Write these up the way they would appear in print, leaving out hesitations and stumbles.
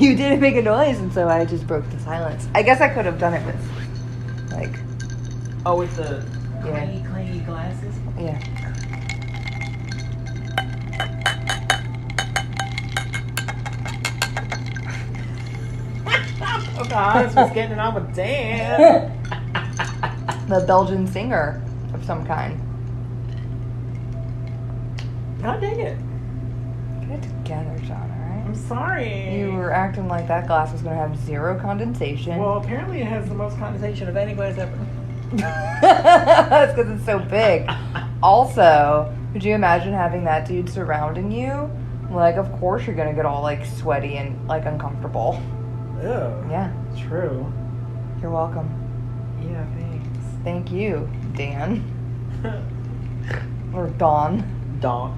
You didn't make a noise, and so I just broke the silence. I guess I could have done it with, like... Oh, with the Yeah. clangy glasses? Yeah. Pocahontas was getting on with Dan. The Belgian singer of some kind. God dang it. Get it together, John, alright? I'm sorry. You were acting like that glass was going to have zero condensation. Well, apparently it has the most condensation of any glass ever. That's because it's so big. Also, could you imagine having that dude surrounding you? Like, of course you're going to get all, like, sweaty and, like, uncomfortable. Ew. Yeah. True. You're welcome. Yeah, thanks. Thank you, Dan. Or Dawn. Dawn.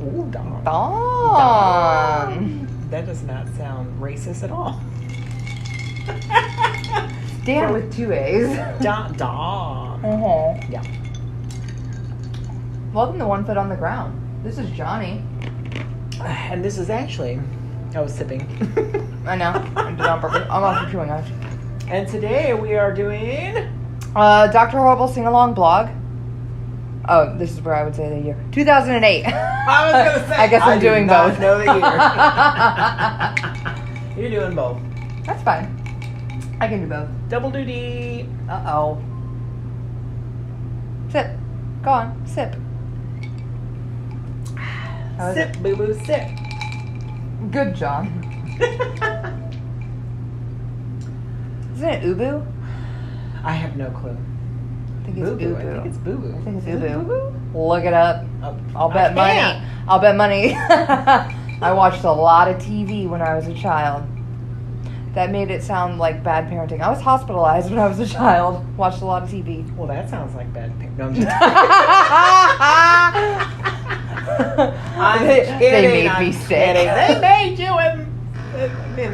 Ooh, Dawn. Dawn. That does not sound racist at all. Dan with two A's. Dawn. Uh-huh. Yeah. Welcome to One Foot on the Ground. This is Johnny. And this is actually, I was sipping. I know. I did it on purpose. I'm also chewing on it. And today we are doing... Dr. Horrible Sing-Along blog. Oh, this is where I would say the year. 2008. I was going to say... I guess I'm doing do not both. know the year. You're doing both. That's fine. I can do both. Double duty. Uh-oh. Sip. Go on. Sip. How is Sip, it? boo-boo, sip. Good, John. Isn't it Ubu? I have no clue. I think it's Boo-boo. Ubu. I think it's boo-boo. I think it's Is it Ubu. boo-boo? Look it up. I'll bet money. can't. I'll bet money. I watched a lot of TV when I was a child. That made it sound like bad parenting. I was hospitalized when I was a child. Watched a lot of TV. Well, that sounds like bad parenting. No, I'm just They made me sick. They made you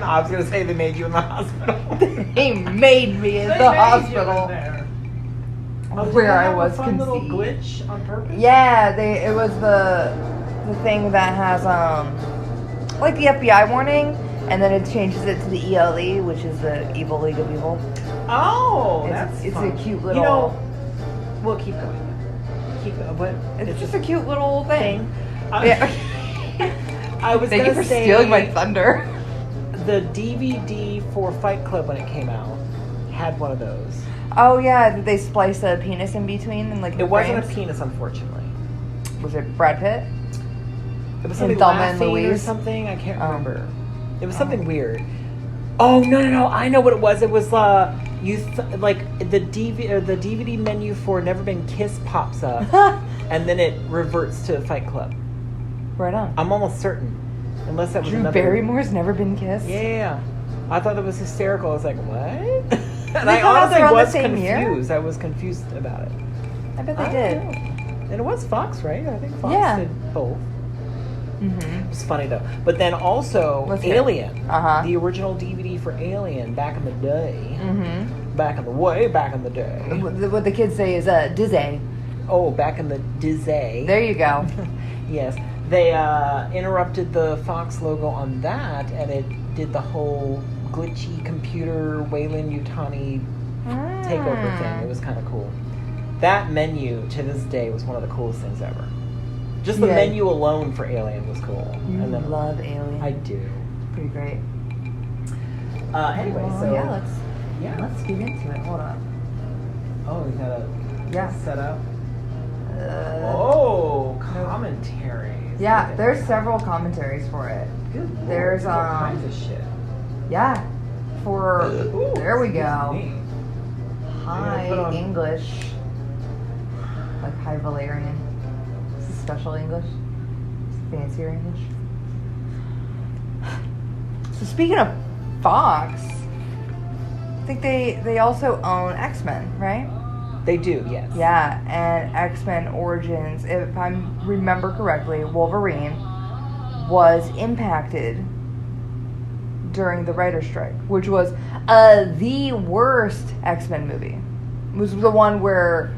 I was going to say they made you in the hospital. They made me in They the made hospital you in there. Oh, did where they I have was a fun little conceived. glitch on purpose? Yeah, it was the thing that has like the FBI warning, and then it changes it to the ELE, which is the Evil League of Evil. Oh, that's It's fun. a cute little. You know, we'll keep going. Keep going. But it's just a cute little thing. Yeah. I was Thank you gonna for say stealing my thunder. the DVD for Fight Club when it came out had one of those. Oh yeah, did they splice a penis in between and like It wasn't a frames? penis, unfortunately. Was it Brad Pitt? It was something Thelma and laughing or Louise? something. I can't Oh. remember. It was something weird. Oh no! I know what it was. It was like the DVD menu for Never Been Kissed pops up, and then it reverts to Fight Club. Right on. I'm almost certain, unless that was Drew another. Barrymore's Never Been Kissed. Yeah, I thought that was hysterical. I was like, what? And They I come out honestly around the was same year? confused. I was confused about it. I bet they I did. don't know. And it was Fox, right? I think Fox Yeah. did both. Mm-hmm. It was funny though. But then also Let's hear it. Alien, Uh-huh. the original DVD for Alien back in the day, Mm-hmm. back in the day. What the kids say is Dizzy. Oh, back in the Dizzy. There you go. Yes, they interrupted the Fox logo on that, and it did the whole glitchy computer Wayland Yutani takeover thing. It was kind of cool. That menu to this day was one of the coolest things ever. Just the Yeah. menu alone for Alien was cool. You And then love Alien. I do. Pretty great. Anyway, Well, so yeah, let's get into it. Hold on. Oh, we gotta Yeah. set up. Uh, Oh, commentaries. Yeah, Look at there's that. several commentaries for it. Good Lord, there's, all kinds of shit. Yeah. For Ooh, there we excuse go. me. High put on- English. Like High Valerian. This is special English. Fancier English. So speaking of Fox, I think they also own X-Men, right? They do, yes. Yeah, and X-Men Origins, if I remember correctly, Wolverine was impacted during the writer's strike, which was the worst X-Men movie. It was the one where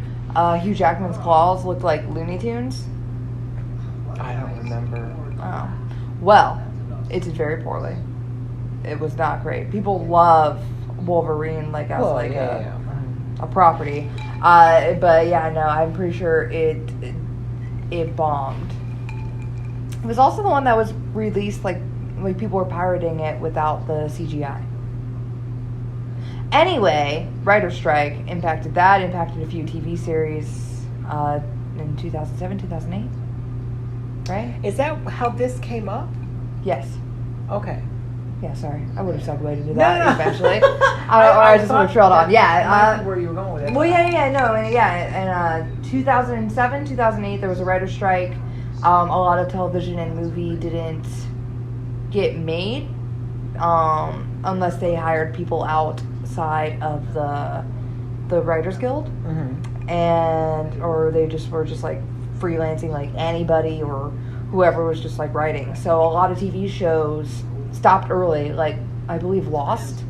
Hugh Jackman's claws looked like Looney Tunes. I don't remember. Oh. Well, it did very poorly. It was not great. People love Wolverine as a property. But yeah, no, I'm pretty sure it bombed. It was also the one that was released like people were pirating it without the CGI. Anyway, writer's strike impacted a few TV series in 2007, 2008. Right? Is that how this came up? Yes. Okay. Yeah, sorry. I would have segued into that No. eventually. I just would have trailed on. Yeah. Where you were going with it. Well, in 2007, 2008, there was a writer's strike. A lot of television and movie didn't get made unless they hired people outside of the Writers Guild, Mm-hmm. or they just were just like freelancing, like anybody or whoever was just like writing. So a lot of TV shows stopped early, like I believe Lost.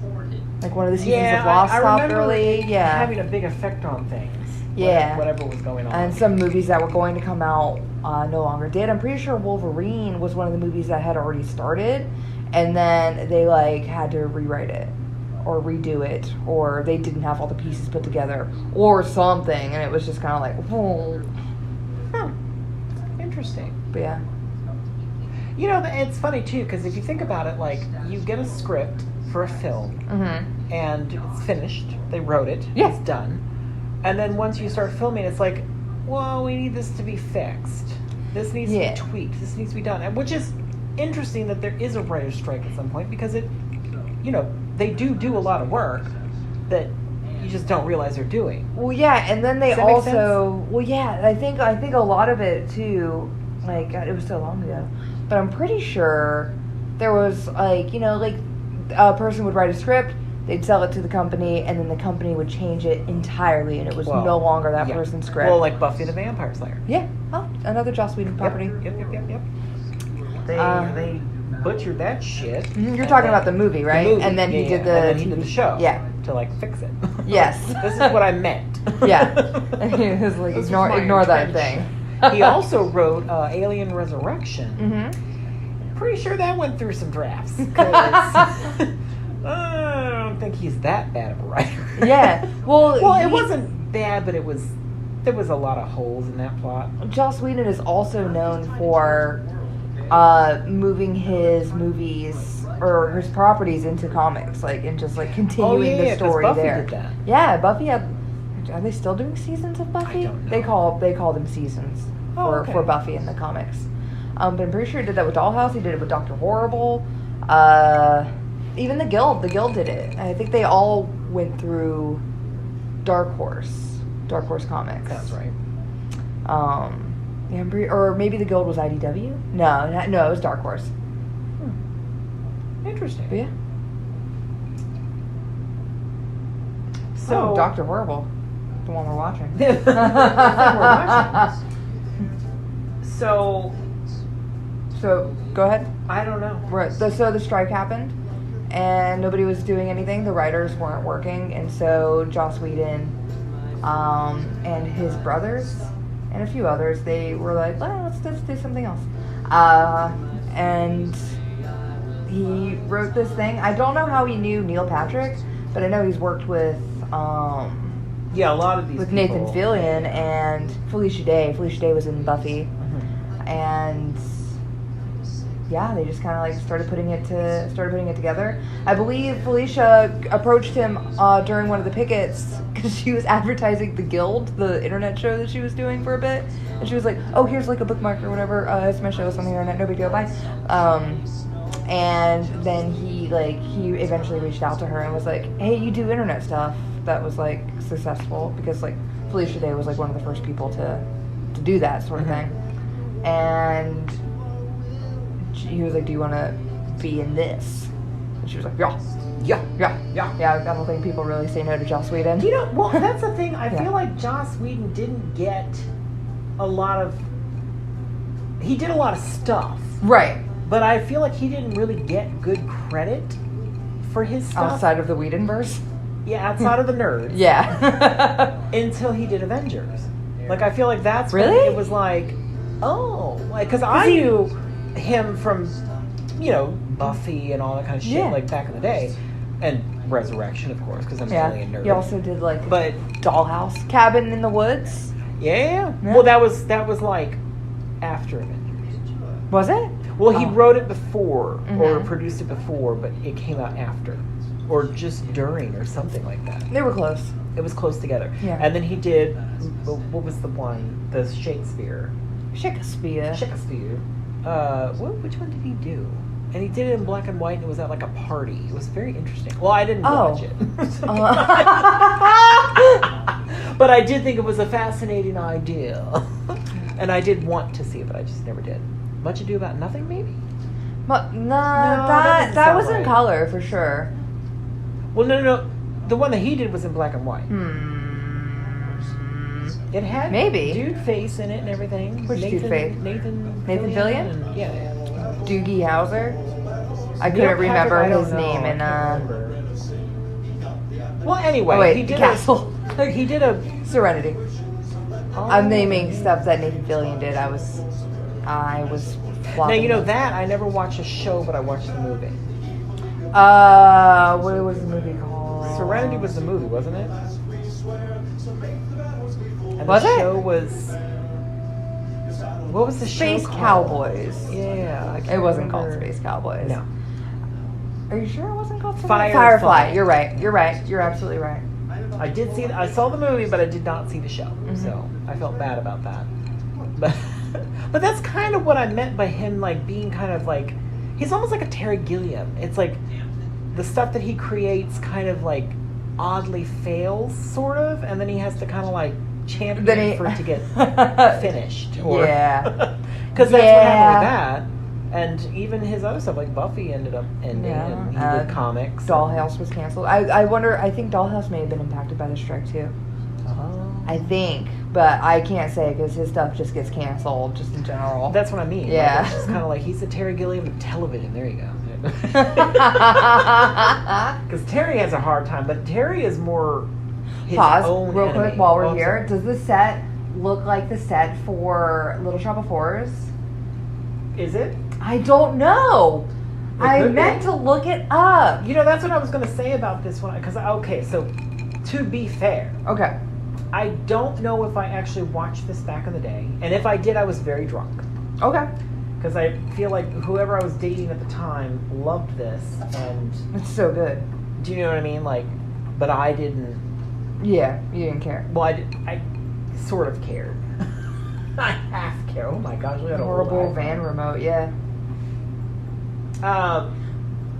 Like one of the seasons of Lost stopped early. Yeah, having a big effect on things. Yeah, whatever was going on. And some movies that were going to come out no longer did. I'm pretty sure Wolverine was one of the movies that had already started, and then they had to rewrite it or redo it, or they didn't have all the pieces put together or something, and it was just kind of like, whoa. Interesting. But yeah. You know, it's funny too, because if you think about it, you get a script for a film, Mm-hmm. and it's finished. They wrote it. Yeah. It's done. And then once you start filming, it's like, well, we need this to be fixed. This needs to be tweaked. This needs to be done. And which is interesting that there is a writer's strike at some point, because they do a lot of work that you just don't realize they're doing. Well, yeah, and then they Does that make also, well, yeah, I think a lot of it too, God, it was so long ago, but I'm pretty sure there was a person would write a script, they'd sell it to the company, and then the company would change it entirely, and it was no longer that person's script. Well, like Buffy the Vampire Slayer. Yeah. Oh, another Joss Whedon property. Yep. They butchered that shit. You're talking about the movie, right? The movie. And then he did the and then he did the show. Yeah. To fix it. Yes. This is what I meant. Yeah. And he was like, ignore that thing. He also wrote Alien Resurrection. Mm-hmm. Pretty sure that went through some drafts. 'Cause I don't think he's that bad of a writer. Yeah. Well, it wasn't bad, but there was a lot of holes in that plot. Joss Whedon is also known for moving his movies or his properties into comics, and just continuing the story 'cause Buffy there. did that. Yeah, Buffy had. Are they still doing seasons of Buffy? I don't know. They call them seasons for Buffy in the comics. But I'm pretty sure he did that with Dollhouse. He did it with Dr. Horrible. Even the Guild did it. I think they all went through Dark Horse Comics. That's right. Yeah, or maybe the Guild was IDW. No, it was Dark Horse. Interesting. But yeah. So Dr. Horrible, the one we're watching. The thing we're watching. So go ahead. I don't know. So the strike happened, and nobody was doing anything. The writers weren't working, and so Joss Whedon, and his brothers, and a few others, they were like, let's do something else. And he wrote this thing. I don't know how he knew Neil Patrick, but I know he's worked with a lot of these with people. Nathan Fillion and Felicia Day. Felicia Day was in Buffy, and yeah, they just kind of started putting it together. I believe Felicia approached him during one of the pickets because she was advertising the Guild, the internet show that she was doing for a bit, and she was like, "Oh, here's a bookmark or whatever. It's my show. It's on the internet. No big deal. Bye." And then he eventually reached out to her and was like, "Hey, you do internet stuff that was successful," because Felicia Day was one of the first people to do that sort of thing, and he was like, "Do you want to be in this?" And she was like, yeah, Yeah. yeah, Yeah. yeah. I don't think people really say no to Joss Whedon. You know, well, that's the thing. I Yeah. feel like Joss Whedon didn't get a lot of. He did a lot of stuff, Right. but I feel like he didn't really get good credit for his stuff. Outside of the Whedonverse. Yeah, outside of the nerds. Yeah. Until he did Avengers. Like, I feel like that's when Really? it was like, oh, like, because I knew him from, you know, Buffy and all that kind of shit, Yeah. like back in the day, and Resurrection, of course, because I'm Yeah. really a nerd. He also did like But Dollhouse, Cabin in the Woods. yeah. Yeah. Well, that was like after Avengers. Was it? Well, he Oh. wrote it before or Mhm. produced it before, but it came out after, or just during, or something like that. They were close. It was close together. Yeah. And then he did, what was the one? The Shakespeare. Shakespeare. Shakespeare. Which one did he do? And he did it in black and white, and it was at like a party. It was very interesting. Well, I didn't Oh. watch it. Uh, But I did think it was a fascinating idea. And I did want to see it, but I just never did. Much Ado About Nothing, maybe? but No, nah, that that doesn't sound was in right. color for sure. Well, no. The one that he did was in black and white. It had Maybe. dude face in it and everything. Which dude face? Nathan Fillion? and- yeah. Doogie Howser. I Neil couldn't remember Patrick, I don't his know. name I in can't remember. Well, anyway, Oh wait, he did Castle. He did a. Serenity. Oh. I'm naming stuff that Nathan Fillion did. I was Now flopping. you know that I never watched a show, but I watched the movie. What was the movie called? Serenity was the movie, wasn't it? And Was the it? show was. What was the Space show called? Cowboys. Yeah, I can't It wasn't called remember. Space Cowboys. No. Are you sure it wasn't called Firefly. You're right. You're right. You're absolutely right. I did see. I saw the movie, but I did not see the show, Mhm. so I felt bad about that. But, but that's kind of what I meant by him, like being kind of like, he's almost like a Terry Gilliam. It's like the stuff that he creates, kind of like oddly fails, sort of, and then he has to kind of like champion Then he- for it to get finished. Or, Yeah. Because that's what Yeah. happened with that. And even his other stuff, like Buffy, ended up ending, Yeah. and he did comics. Dollhouse was canceled. I wonder. I think Dollhouse may have been impacted by the strike too. Oh. I think, but I can't say because his stuff just gets canceled just in general. That's what I mean. Yeah. Like, it's just kind of like he's the Terry Gilliam of television. There you go. Because Terry has a hard time, but Terry is more his Pause own real enemy. quick while we're Oh, I'm here. sorry. Does the set look like the set for Little Shop of Horrors? Is it? I don't know. It I could meant be. to look it up. You know, that's what I was going to say about this one. Because, okay, so to be fair, Okay. I don't know if I actually watched this back in the day. And if I did, I was very drunk. Okay. Because I feel like whoever I was dating at the time loved this. And It's so good. do you know what I mean? Like, but I didn't. Yeah, you didn't care. Well, I sort of cared. I half care. Oh my gosh, look at Horrible van remote, yeah.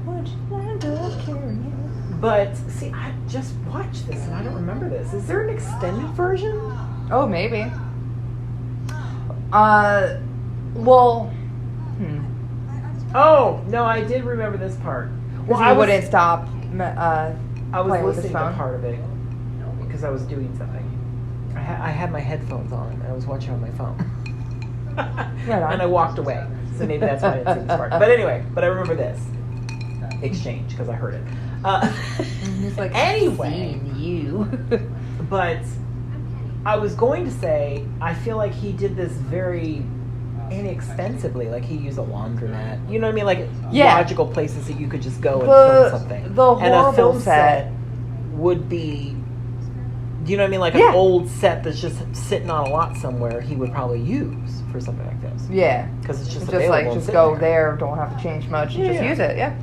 Would you end up carrying But see, I just watched this and I don't remember this. Is there an extended version? Oh, maybe. Well, Oh no, I did remember this part. Well, I he was, wouldn't stop. I was playing with his listening to phone. part of it because I was doing something. I had my headphones on and I was watching on my phone. Right on. And I walked away, so maybe that's why I didn't see this part. But anyway, but I remember this exchange because I heard it. He's like, Anyway. "Seeing you." But I was going to say, I feel like he did this very inexpensively. Like he used a laundromat. You know what I mean? Like Yeah. logical places that you could just go and The- film something. the and a horrible film set. would be, do you know what I mean? Like Yeah. an old set that's just sitting on a lot somewhere. He would probably use for something like this Yeah. because it's just Just available like, and just sitting go there, don't have to change much, and just Yeah. use it, yeah.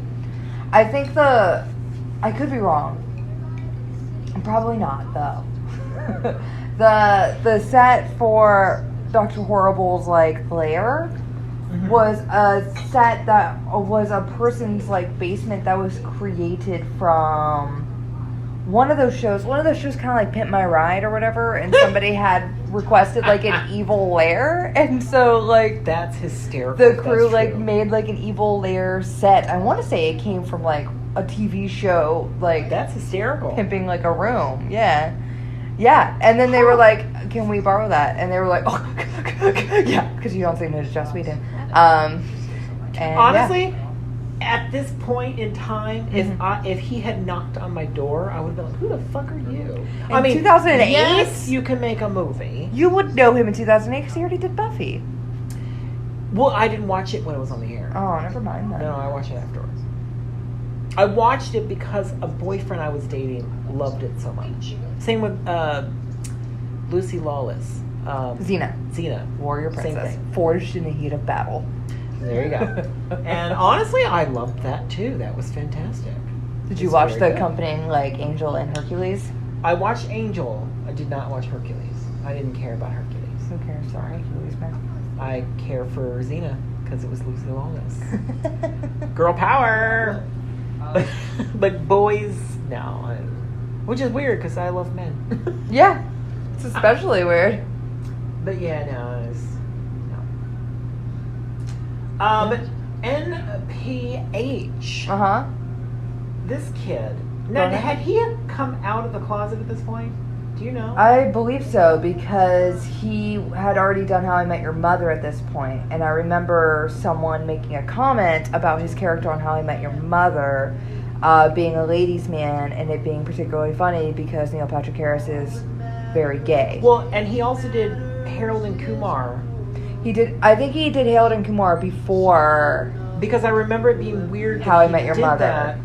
I think I could be wrong. Probably not, though. the set for Dr. Horrible's, like, lair Mhm. was a set that was a person's, like, basement that was created from one of those shows kind of like Pimp My Ride or whatever, and somebody had requested, like, an evil lair, and so, like, That's hysterical. the if crew that's like true. made like an evil lair set. I want to say it came from like a TV show, like That's hysterical. pimping like a room. Yeah. Yeah. And then they were like, can we borrow that? And they were like, oh, yeah, because you don't say no to Joss Whedon. And Honestly, at this point in time, Mhm. if he had knocked on my door, I would have been like, "Who the fuck are you?" In 2008? yes, you can make a movie. you would know him in 2008 because he already did Buffy. Well, I didn't watch it when it was on the air. Oh, never mind then. No, I watched it afterwards. I watched it because a boyfriend I was dating loved it so much. Same with Lucy Lawless. Xena, Xena. warrior Same princess, thing. forged in the heat of battle. There you go. And honestly, I loved that too. That was fantastic. Did you It's watch very the good. accompanying like Angel and Hercules? I watched Angel. I did not watch Hercules. I didn't care about Hercules. Who cares? Sorry, Hercules, man. I care for Xena because it was Lucy Lawless. Girl power! But boys, no. Which is weird because I love men. Yeah, it's especially weird. But yeah, no, it's no. NPH. Uh huh. This kid. Now, Go ahead. had he come out of the closet at this point? Do you know? I believe so because he had already done How I Met Your Mother at this point, and I remember someone making a comment about his character on How I Met Your Mother being a ladies' man, and it being particularly funny because Neil Patrick Harris is very gay. Well, and he also did Harold and Kumar. He did. I think he did Harold and Kumar before. Because I remember it being weird that How I he Met Your did Mother. that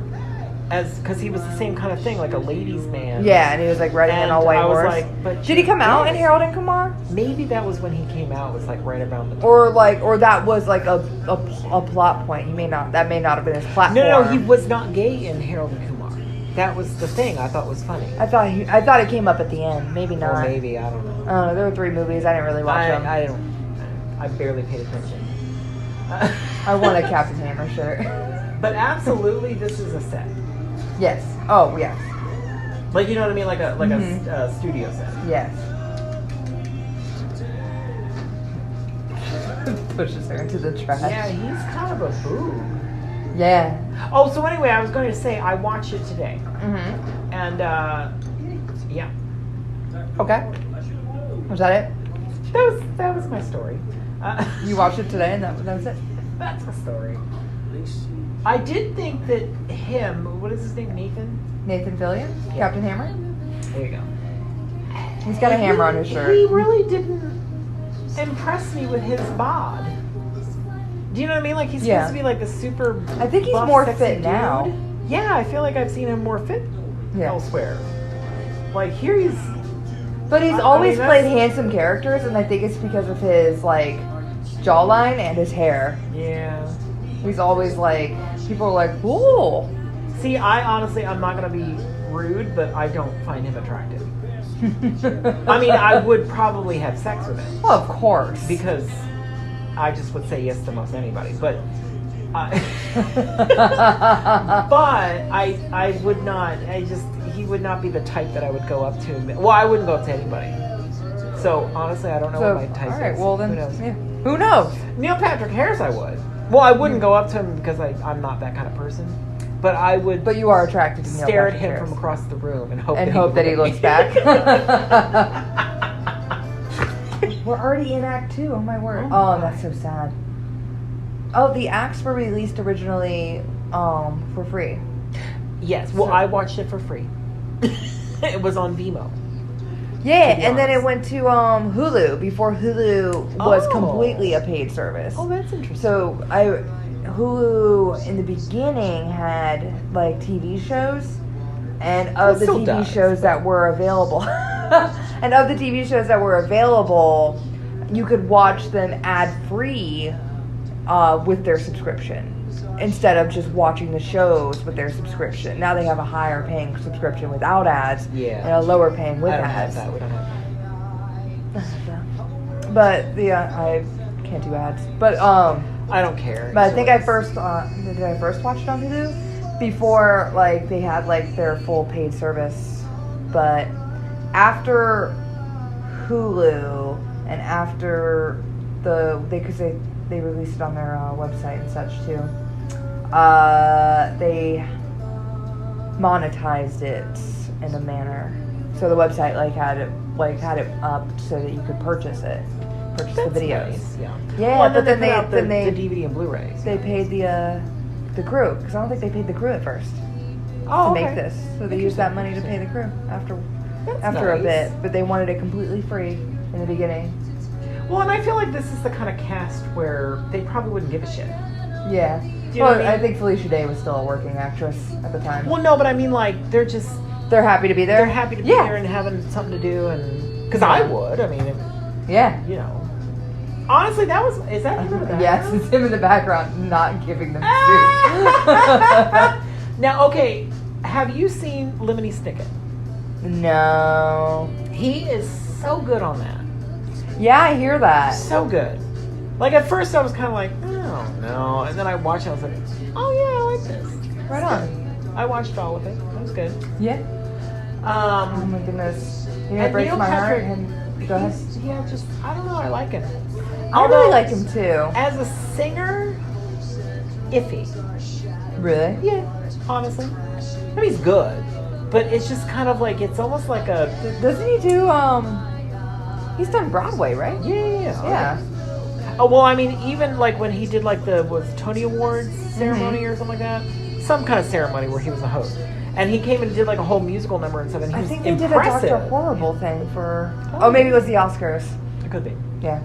because he was the same kind of thing, like a ladies' man. Yeah, and he was like riding an And all-white I was horse. like, but Did he come out in yes. Harold and Kumar? Maybe that was when he came out. Was like right around the time. Or that was like a plot point. He may not. That may not have been his platform. No, he was not gay in Harold and Kumar. That was the thing I thought was funny. I thought it came up at the end. Maybe not. Or maybe, I don't know. I don't know. There were 3 movies. I didn't really watch them. I barely paid attention. I want a Captain Hammer shirt. But absolutely, this is a set. Yes. Oh, yes. Like, you know what I mean? Like Mhm. a studio set. Yes. Pushes her into the trash. Yeah, he's kind of a boob. Yeah. Oh, so anyway, I was going to say I watched it today, Mhm. and yeah, Okay. Was that it? that was my story. You watched it today, and that was it. That's the story. I did think that him, what is his name, Nathan? Nathan Fillion, Yeah. Captain Hammer. There you go. He's got a hammer on his shirt. He really didn't impress me with his bod. Do you know what I mean? Like he's Yeah. supposed to be like a super. I think he's buff, more sexy fit dude. now. Yeah, I feel like I've seen him more fit Yeah. elsewhere. Like here he's. But he's I always mean, played that's- handsome characters, and I think it's because of his like jawline and his hair. Yeah. He's always like people are like, "Ooh." See, I'm not gonna be rude, but I don't find him attractive. I mean, I would probably have sex with him Well, of course. because I just would say yes to most anybody. But, I would not. He would not be the type that I would go up to. Well, I wouldn't go up to anybody. So honestly, I don't know So, what my type all right, is. well then, Who knows? yeah. Who knows? Neil Patrick Harris, I would. Well, I wouldn't go up to him because I'm not that kind of person. But I would. But you are attracted to Neil stare at Patrick him Harris. from across the room and hope And that hope that he would looks look at me. back. We're already in Act 2. Oh my word. Oh, Oh, that's so sad. Oh, the acts were released originally for free. Yes. Well, So- I watched it for free. It was on Vimeo. Yeah, To be and then it honest. went to Hulu before Hulu was Oh. completely a paid service. Oh, that's interesting. So Hulu in the beginning had like TV shows, and of It the still TV does, shows that were available, and of the TV shows that were available, you could watch them ad free with their subscription instead of just watching the shows with their subscription. Now they have a higher paying subscription without ads Yeah. and a lower paying with I don't have ads. that. We don't have that. But yeah, I can't do ads. But I don't care. but I think I So first did I first watch it on Hulu before like they had like their full paid service. But after Hulu and after because they released it on their website and such too. They monetized it in a manner. So the website had it up so that you could purchase the videos. Nice, yeah. Yeah, well, but then put out they the DVD and Blu-rays. They paid the crew, because I don't think they paid the crew at first Oh, to okay. make this. So they used that money to pay the crew after That's a nice. bit, but they wanted it completely free in the beginning. Well, and I feel like this is the kind of cast where they probably wouldn't give a shit. Yeah. Do you know Well, what I mean? I think Felicia Day was still a working actress at the time. Well, no, but I mean, like, they're They're happy to be there. happy to be Yeah. there and having something to do, and because I would. I mean, Yeah. you know. Honestly, is that him in the background? Yes, it's him in the background, not giving them Ah! Now, okay, have you seen Lemony Snicket? soup. No. He is so good on that. Yeah, I hear that. So good. Like, at first I was kind of like, oh, no. And then I watched it, I was like, oh, yeah, I like this. Right on. I watched all of it. It was good. Yeah. Oh Um, my goodness. You know, it and breaks Neil my heart. Patrick, Go ahead. I don't know, I like him. I really like him too. As a singer, iffy. Really? Yeah, honestly. I mean, he's good, but it's just kind of like, it's almost like a, Doesn't he do, he's done Broadway, right? yeah. Yeah. Oh, well, I mean, even like when he did like the Tony Awards ceremony or something like that, some kind of ceremony where he was the host, and he came and did like a whole musical number and stuff, and he I was think they impressive. did a Dr. Horrible thing for, Oh. maybe it was the Oscars. It could be, Yeah.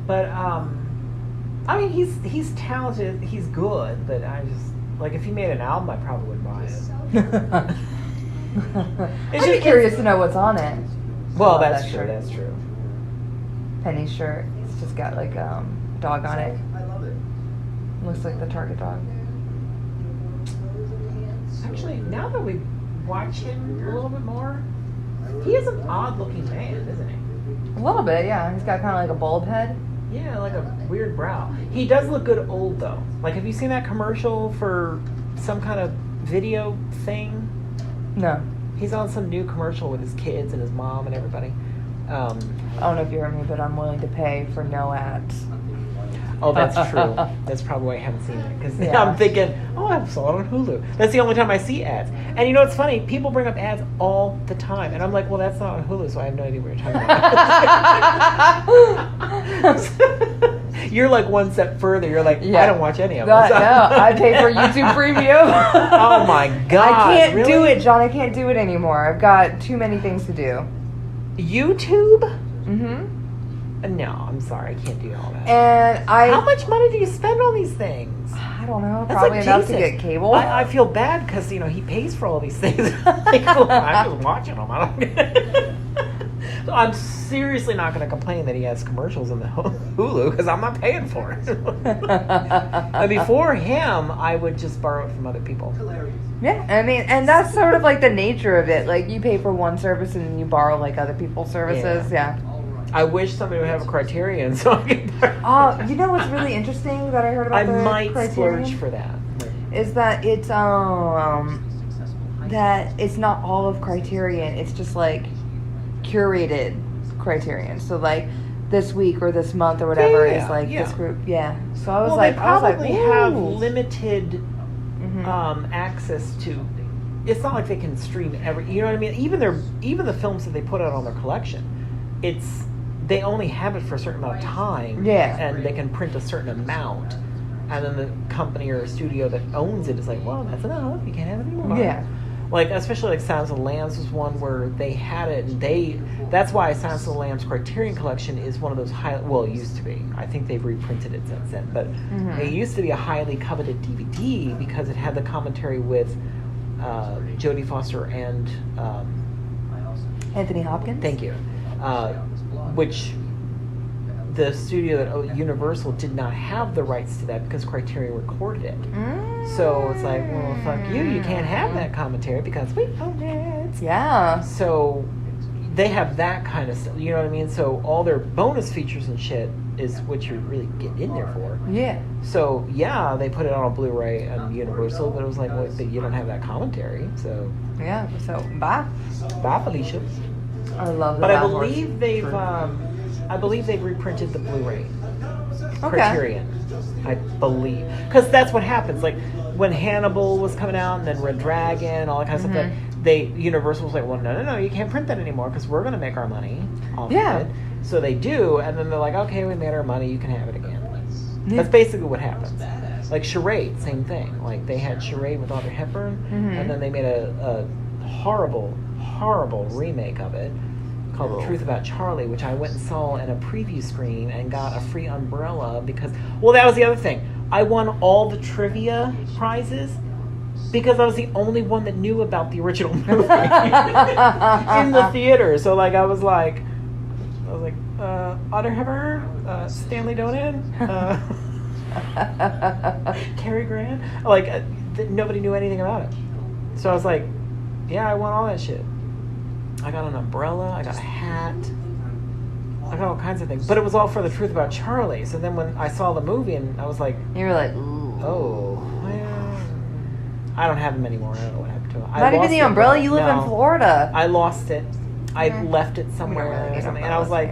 but I mean, he's talented, he's good, but I just like if he made an album, I probably wouldn't buy it. I'd be curious to know what's on it. Well, Love that's that true. shirt. That's true. Penny's shirt. It's just got like dog on it. Looks like the Target dog. Actually, now that we watch him a little bit more, he is an odd-looking man, isn't he? A little bit, yeah. He's got kind of like a bulb head. Yeah, like a weird brow. He does look good old though. Like, have you seen that commercial for some kind of video thing? No. He's on some new commercial with his kids and his mom and everybody. I don't know if you heard me, but I'm willing to pay for no ads. Oh, that's true. That's probably why I haven't seen it. Because Yeah. I'm thinking, oh, I saw it on Hulu. That's the only time I see ads. And you know what's funny? People bring up ads all the time. And I'm like, well, that's not on Hulu, so I have no idea what you're talking about. You're like one step further. You're like, I don't watch any of them. No, I pay for YouTube Premium. Oh, my God. I can't really? do it, John. I can't do it anymore. I've got too many things to do. YouTube? Mm-hmm. No, I'm sorry. I can't do all that. And How much money do you spend on these things? I don't know. That's Probably like enough Jason. to get cable. I feel bad because he pays for all these things. Like, well, I'm just watching them. I don't. So I'm seriously not going to complain that he has commercials in the Hulu because I'm not paying for it. And before him, I would just borrow it from other people. Yeah, I mean, and that's sort of like the nature of it. Like, you pay for one service and then you borrow like other people's services. Yeah. I wish somebody would have a Criterion so I could borrow. You know what's really interesting that I heard about I the might Criterion? splurge for that. Is that it's that it's not all of Criterion. It's just like curated Criterion. So like this week or this month or whatever Yeah, is like yeah. this group. Yeah. So I was Well, like, they probably have ooh. limited Mhm. access to. It's not like they can stream every. You know what I mean? Even the films that they put out on their collection, they only have it for a certain amount of time. Yeah. And they can print a certain amount, and then the company or studio that owns it is like, well, that's enough. You can't have it anymore. Yeah. Like, especially like Silence of the Lambs was one where they had it, and that's why Silence of the Lambs Criterion Collection is one of those it used to be. I think they've reprinted it since then, but it used to be a highly coveted DVD because it had the commentary with Jodie Foster and Anthony Hopkins. thank you, which the studio at Universal did not have the rights to that because Criterion recorded it. So it's like, well, fuck you. You can't have that commentary because we own it. Yeah. So they have that kind of stuff. You know what I mean? So all their bonus features and shit is what you're really getting in there for. Yeah. So yeah, they put it on a Blu-ray and Universal, but it was like, well, you don't have that commentary. So Yeah. So bye. bye, Felicia. I love the But I Bad Horse. believe they've reprinted the Blu-ray. Criterion, I believe, because that's what happens. Like when Hannibal was coming out, and then Red Dragon, all that kind of stuff. Universal was like, well, no, you can't print that anymore because we're going to make our money off of it. So they do, and then they're like, okay, we made our money, you can have it again. That's basically what happens. Like Charade, same thing. Like they had Charade with Audrey Hepburn, and then they made a horrible remake of it called The Truth About Charlie, which I went and saw in a preview screen and got a free umbrella because, well, that was the other thing. I won all the trivia prizes because I was the only one that knew about the original movie in the theater. So like I was like, Audrey Hepburn, Stanley Donen, Cary Grant. Like nobody knew anything about it. So I was like, yeah, I won all that shit. I got an umbrella, I got a hat, I got all kinds of things. But it was all for The Truth About Charlie. So then when I saw the movie and I was like, you were like, ooh. Oh, well, I don't have them anymore. I don't know what happened to them. Not even the umbrella? You live in Florida. I lost it. I left it somewhere or something. And I was like,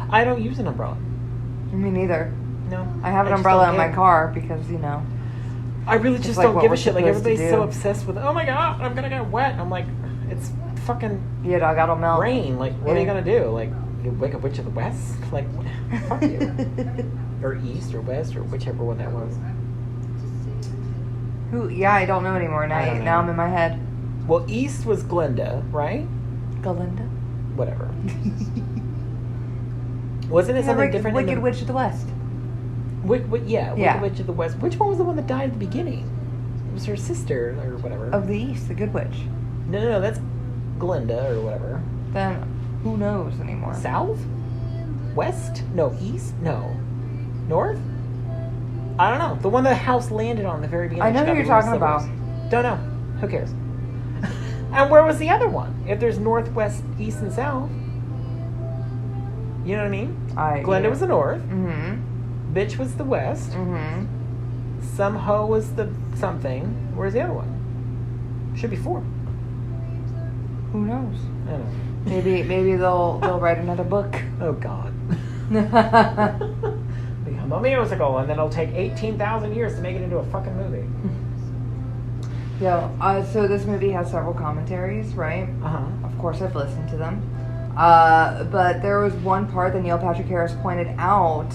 I don't use an umbrella. Me neither. No. I have an umbrella in my car because, you know. I really just don't give a shit. Like, everybody's so obsessed with, oh my God, I'm going to get wet. I'm like, it's fucking dog, I don't melt. Rain. Like, what are you going to do? Like, you wake up Witch of the West? Like, fuck you. Or East or West or whichever one that was. Yeah, I don't know anymore. Now I'm in my head. Well, East was Glinda, right? Glinda? Whatever. Wasn't it something different? Wicked Witch of the West. Wicked Witch of the West. Which one was the one that died at the beginning? It was her sister or whatever. Of the East, the Good Witch. No, that's Glinda or whatever. Then who knows anymore? South? West? No, East? No. North? I don't know. The one the house landed on the very beginning. I know who you're talking about. Don't know. Who cares? And where was the other one? If there's North, West, East, and South. You know what I mean? Glinda was the North. Mm-hmm. Bitch was the West. Mm-hmm. Some hoe was the something. Where's the other one? Should be 4. Who knows? I don't know. Maybe they'll write another book. Oh God. Become a musical, and then it'll take 18,000 years to make it into a fucking movie. Yeah. So this movie has several commentaries, right? Of course, I've listened to them. But there was one part that Neil Patrick Harris pointed out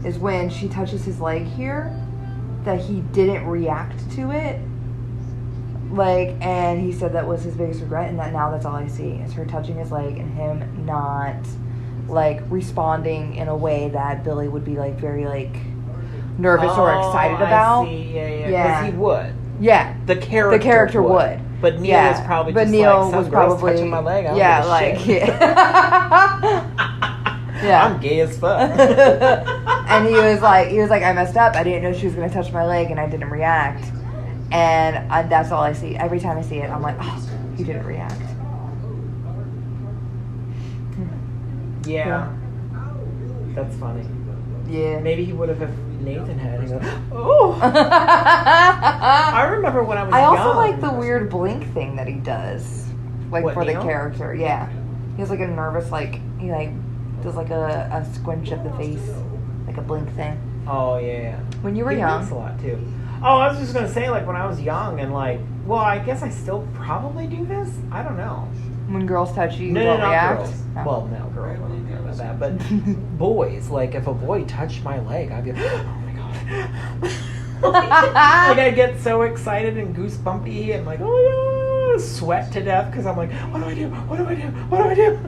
is when she touches his leg here, that he didn't react to it. Like, and he said that was his biggest regret, and that now that's all I see is her touching his leg and him not, like, responding in a way that Billy would be, like, very, like, nervous or excited about. I see. Yeah. Because he would. Yeah. The character would. But Neil was probably just like, some girl's touching my leg. I don't give a shit. Yeah. I'm gay as fuck. And he was like, I messed up. I didn't know she was going to touch my leg, and I didn't react. And that's all I see. Every time I see it, I'm like, oh, he didn't react. Yeah. That's funny. Yeah. Maybe he would have if Nathan had. He'd go, oh. I remember when I was young. I also like the weird blink thing that he does. Like, what, for Neil? the character. Yeah. He has, like, a nervous, like, he, like, does, like, a squinch of the face. Like a blink thing. Oh, yeah. When you were he young. blinks a lot, too. Oh, I was just going to say, like, when I was young and, like, well, I guess I still probably do this. I don't know. When girls touch you, you No, don't not react? girls. No. Well, no, girls, I don't care about that. But boys, like, if a boy touched my leg, I'd be like, oh, my God. Like, I'd get so excited and goosebumpy and, like, oh, yeah, sweat to death because I'm like, what do I do? What do I do? What do I do?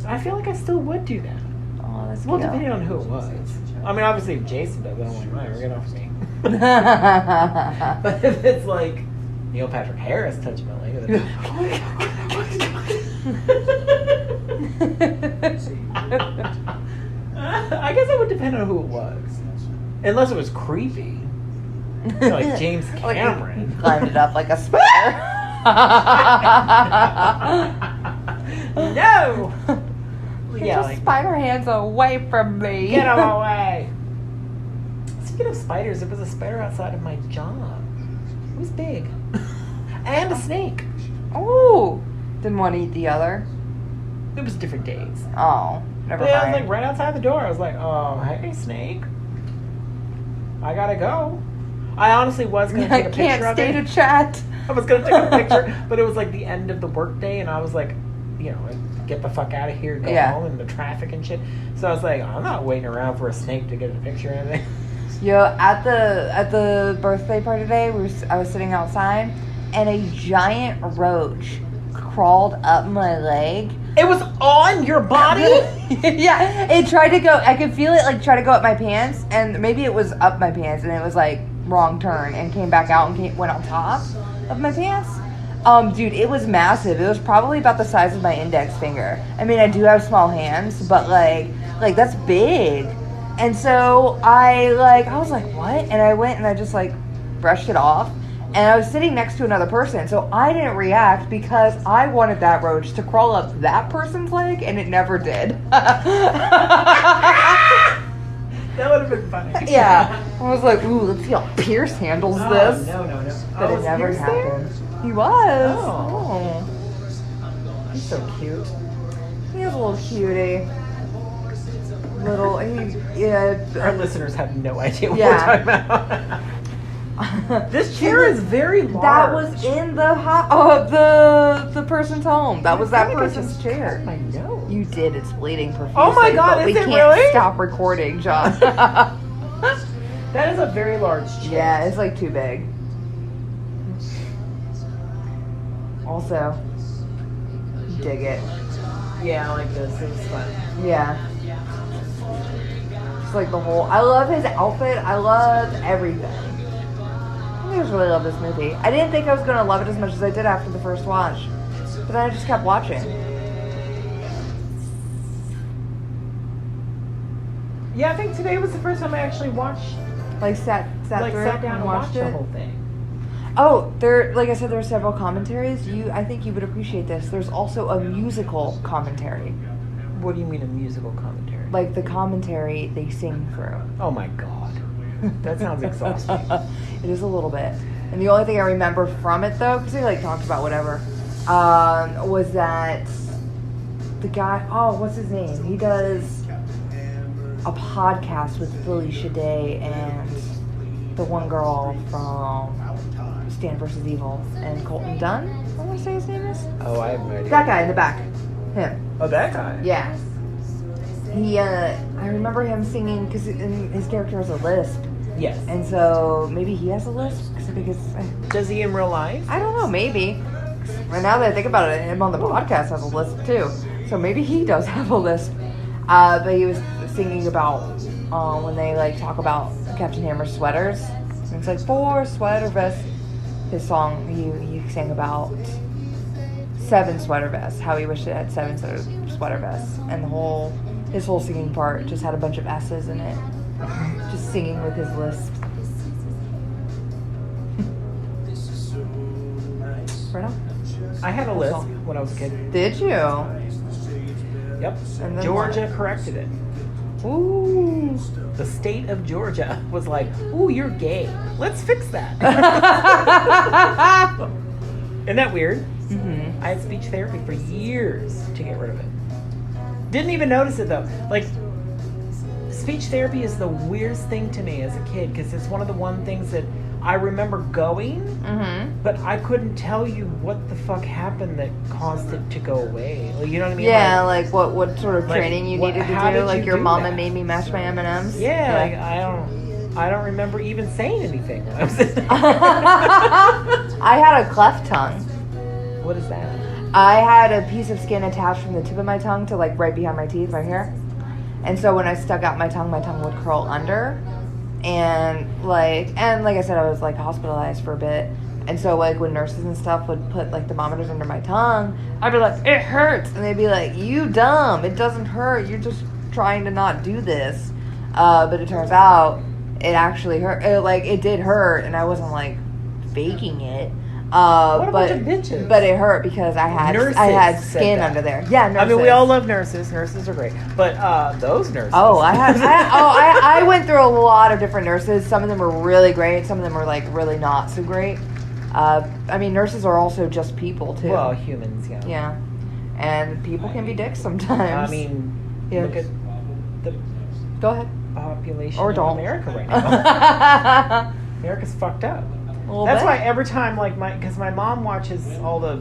I feel like I still would do that. Oh, that's Well, cute. depending on who it was. I mean, obviously, if Jason does it, I'm like, whatever, get off of me. But if it's like Neil Patrick Harris touching my leg, then, oh my God. I guess it would depend on who it was. Unless it was creepy. You know, like James Cameron. Like climbed it up like a spider. No! Get your spider hands away from me. Get them away. Speaking of spiders, there was a spider outside of my job. It was big. And a snake. Ooh. Didn't want to eat the other. It was different days. Oh. Never Yeah, I was mind. like right outside the door. I was like, oh, hey, Snake. I gotta go. I honestly was going to take a picture Can't of stay it. to chat. I was going to take a picture, but it was like the end of the workday, and I was like, you know, get the fuck out of here, go Yeah. home, and the traffic and shit. So I was like, I'm not waiting around for a snake to get a picture or anything. Yo, at the birthday party today, I was sitting outside, and a giant roach crawled up my leg. It was on your body? Yeah, it tried to go. I could feel it like try to go up my pants, and maybe it was up my pants, and it was like wrong turn, and came back out and went on top of my pants. Dude, it was massive. It was probably about the size of my index finger. I mean, I do have small hands, but like that's big. And so I was like, what? And I went and I just like brushed it off. And I was sitting next to another person, so I didn't react because I wanted that roach to crawl up that person's leg, and it never did. That would have been funny. Yeah. I was like, ooh, let's see how Pierce handles this. No. But it never Pierce there? happened. He was. Oh. Oh. He's so cute. He was a little cutie. Yeah. Our listeners have no idea what Yeah. we're talking about. This chair is very large. That was in the the person's home. That was that person's chair. My nose. You did. It's bleeding profusely. Oh my God, but we is it can't really? stop recording, John. That is a very large chair. Yeah, it's like too big. Also, dig it. Yeah, I like this. It was fun. Yeah. Just like the whole. I love his outfit. I love everything. I just really love this movie. I didn't think I was going to love it as much as I did after the first watch. But then I just kept watching. Yeah, I think today was the first time I actually watched, Sat down and watched the whole thing. Oh, like I said, there were several commentaries. I think you would appreciate this. There's also a musical commentary. What do you mean a musical commentary? Like the commentary they sing through. Oh my God. That sounds exhausting. It is a little bit. And the only thing I remember from it, though, because they talked about whatever, was that the guy, what's his name? He does a podcast with Felicia Day and the one girl from Stan vs. Evil and Colton Dunn, I want to say his name is. Oh, I have no idea. That guy in the back. Him. Oh, that guy? Yeah. He, I remember him singing, because his character has a lisp. Yes. And so maybe he has a lisp, because Does he in real life? I don't know, maybe. Right now that I think about it, him on the podcast has a lisp too. So maybe he does have a lisp. But he was singing about when they talk about Captain Hammer's sweaters. And it's like 4 sweater vests. His song, he sang about 7 sweater vests. How he wished it had 7 sweater vests, and his whole singing part just had a bunch of S's in it. Just singing with his lisp. Right on. I had a lisp when I was a kid. Did you? Yep. And then Georgia corrected it. Ooh. The state of Georgia was like, ooh, you're gay. Let's fix that. Isn't that weird? Mm-hmm. I had speech therapy for years to get rid of it. Didn't even notice it though. Speech therapy is the weirdest thing to me as a kid because it's one of the things that I remember going, Mm-hmm. but I couldn't tell you what the fuck happened that caused it to go away. You know what I mean? Yeah, what sort of like, training you what- needed to how do? did Like you your do mama that? made me mash my M&Ms? Yeah. I don't remember even saying anything when I was in I had a cleft tongue. What is that? I had a piece of skin attached from the tip of my tongue to right behind my teeth, right here. And so when I stuck out my tongue would curl under. And like I said, I was hospitalized for a bit. And so when nurses and stuff would put thermometers under my tongue, I'd be like, it hurts. And they'd be like, you dumb, it doesn't hurt. You're just trying to not do this. But it turns out it actually hurt. It did hurt, and I wasn't faking it. What a bunch of bitches. But it hurt because I had Nurses said skin that. under there. Yeah, nurses. I mean, we all love nurses. Nurses are great. But those nurses. Oh, I went through a lot of different nurses. Some of them were really great. Some of them were really not so great. I mean, nurses are also just people too. Well, humans, yeah. Yeah, and people can be dicks sometimes. I mean, Yeah. Look at the Go ahead. population Or of don't. America right now. America's fucked up. That's why every time, like, because my mom watches all the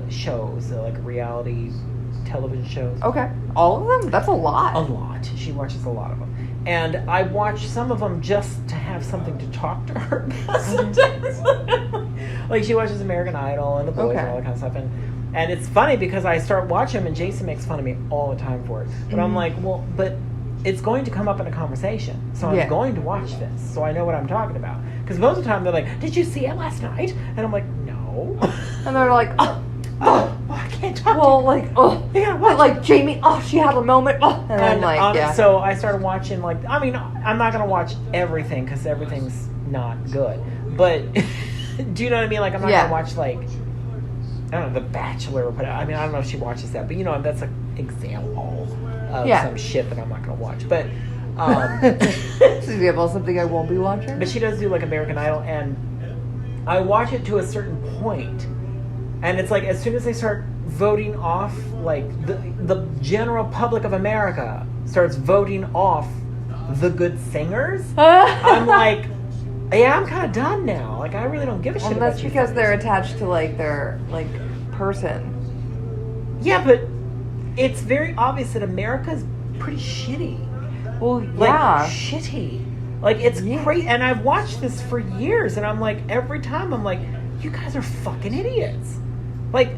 shows, like reality television shows. Okay. All of them? That's a lot. A lot. She watches a lot of them. And I watch some of them just to have something to talk to her about sometimes. Like, she watches American Idol and The Boys and all that kind of stuff. And it's funny because I start watching them and Jason makes fun of me all the time for it. But I'm like, well, but it's going to come up in a conversation. So I'm going to watch this so I know what I'm talking about. Because most of the time they're like, did you see it last night? And I'm like, no. And they're like, I can't talk to you. well, like, Yeah, but like Jamie, she had a moment, and then like, So I started watching, like, I mean, I'm not going to watch everything because everything's not good. But do you know what I mean? Like, I'm not going to watch, like, I don't know, The Bachelor or whatever. I mean, I don't know if she watches that, but you know, that's an example of some shit that I'm not going to watch. But, it's an example of something I won't be watching. but she does do, like, American Idol, and I watch it to a certain point. And it's like, as soon as they start voting off, like, the general public of America starts voting off the good singers, I'm like, yeah, I'm kind of done now. Like, I really don't give a shit about that's you. because they're attached to, like, their, like, person. Yeah, but it's very obvious that America's pretty shitty. Well, Like, shitty. Like, it's crazy. And I've watched this for years, and I'm like, every time I'm like, you guys are fucking idiots. Like,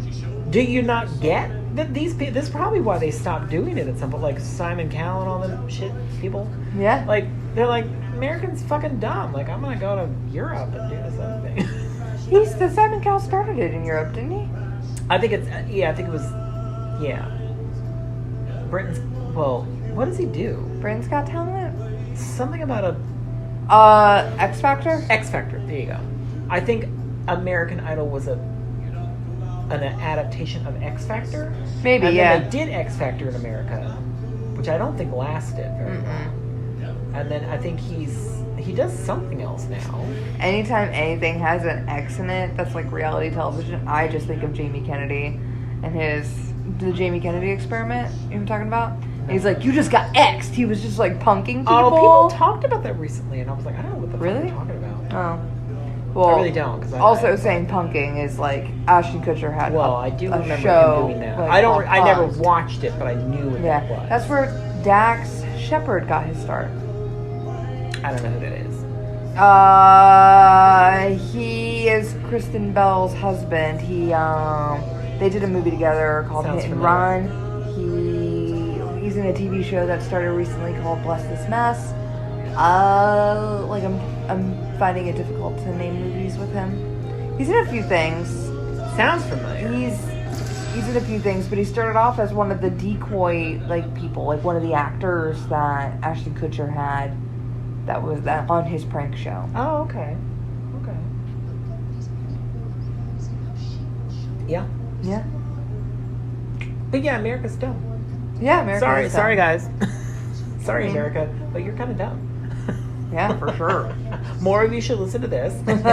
do you not get that these people, this is probably why they stopped doing it at some point, like Simon Cowell and all them shit people. Yeah. Like, they're like, Americans fucking dumb. Like, I'm gonna go to Europe and do this other thing. The Simon Cowell started it in Europe, didn't he? I think it's, I think it was, Britain's, well, what does he do? Britain's Got Talent? Something about a X Factor? X Factor, there you go. I think American Idol was an adaptation of X Factor. Maybe, and yeah. then they did X Factor in America, which I don't think lasted very long. And then I think he does something else now. Anytime anything has an X in it, that's like reality television, I just think of Jamie Kennedy and the Jamie Kennedy experiment. You know what I'm talking about? And he's like, you just got X'd. He was just like punking people. Oh, people talked about that recently, and I was like, I don't know what the fuck Really? they're talking about. Oh. Well, I really don't. Cause also saying punking is like Ashton Kutcher had I do a remember show, him doing that. like, I never paused. watched it, but I knew what that was. That's where Dax Shepard got his start. I don't know who that is. He is Kristen Bell's husband. They did a movie together called Sounds Hit and familiar. Run. He's in a TV show that started recently called Bless This Mess. Like I'm finding it difficult to name movies with him. He's in a few things. Sounds familiar. He's in a few things, but he started off as one of the decoy people, like one of the actors that Ashton Kutcher had. That was on his prank show. Oh, okay. Okay. Yeah. Yeah. But yeah, America's dumb. Yeah, America. Sorry guys. Sorry, America, but you're kind of dumb. Yeah, for sure. More of you should listen to this, and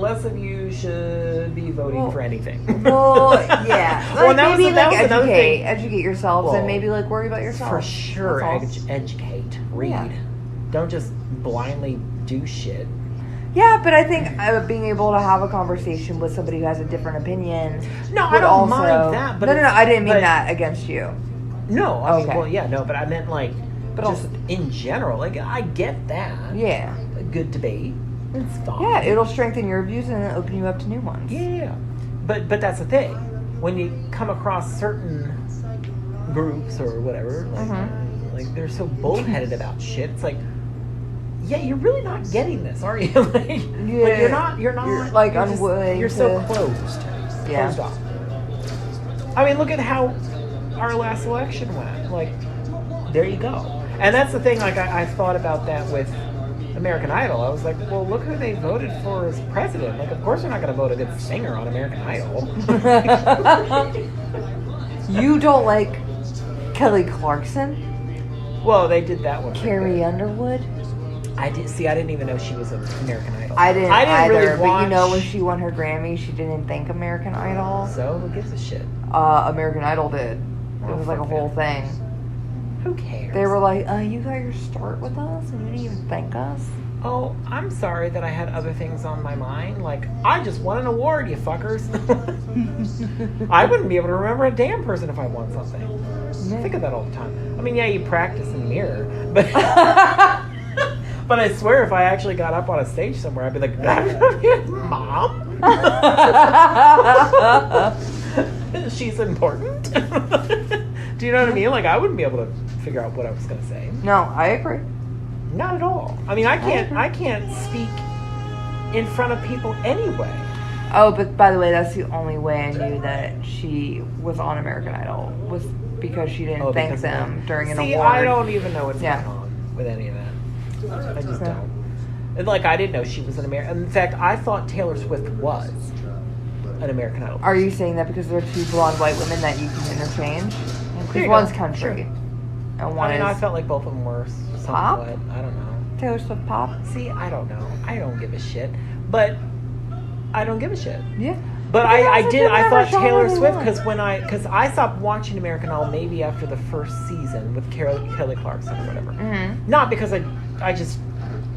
less of you should be voting for anything. Well, yeah. Like, Well, maybe that was another thing. educate yourselves, and maybe like worry about yourself. For sure, That's all. educate, read. Yeah. Don't just blindly do shit. Yeah, but I think being able to have a conversation with somebody who has a different opinion. No, I would don't also, mind that. But no, I didn't mean that against you. No, I mean, Okay. well, yeah, no, but I meant like, But just also- in general. Like, I get that. Yeah. A good debate. It's fine. Yeah, it'll strengthen your views and open you up to new ones. Yeah, but that's the thing. When you come across certain groups or whatever, like they're so bullheaded about shit. It's like, yeah, you're really not getting this, are you? Like, you're not. You're like you're just- unwilling You're so to- closed. Yeah. Closed off. I mean, look at how our last election went. Like, there you go. And that's the thing. Like, I thought about that with American Idol. I was like, well, look who they voted for as president. Like, of course they're not going to vote a good singer on American Idol. You don't like Kelly Clarkson? Well, they did that one. Carrie Underwood? I didn't even know she was an American Idol. I didn't either, really but watch. you know when she won her Grammy, she didn't thank American Idol. So who gives a shit? American Idol did. It was like a whole thing. Who cares? They were like, you got your start with us and you didn't even thank us? Oh, I'm sorry that I had other things on my mind. Like, I just won an award, you fuckers. I wouldn't be able to remember a damn person if I won something. I think of that all the time. I mean, yeah, you practice in the mirror, but but I swear if I actually got up on a stage somewhere, I'd be like, Mom? She's important? Do you know what I mean? Like, I wouldn't be able to figure out what I was going to say. No, I agree. Not at all. I mean, I can't speak in front of people anyway. Oh, but by the way, that's the only way I knew that she was on American Idol, was because she didn't thank them during an award. See, I don't even know what's going on with any of that. I just don't. And like, I didn't know she was an American. In fact, I thought Taylor Swift was an American Idol. Are you saying that because they're two blonde white women that you can interchange? Because one's country, and one is. I felt like both of them were pop. somewhat. I don't know. Taylor Swift pop. See, I don't know. I don't give a shit. But I don't give a shit. Yeah. But I thought Taylor Swift because because I stopped watching American Idol maybe after the first season with Kelly Clarkson or whatever. Mm-hmm. Not because I just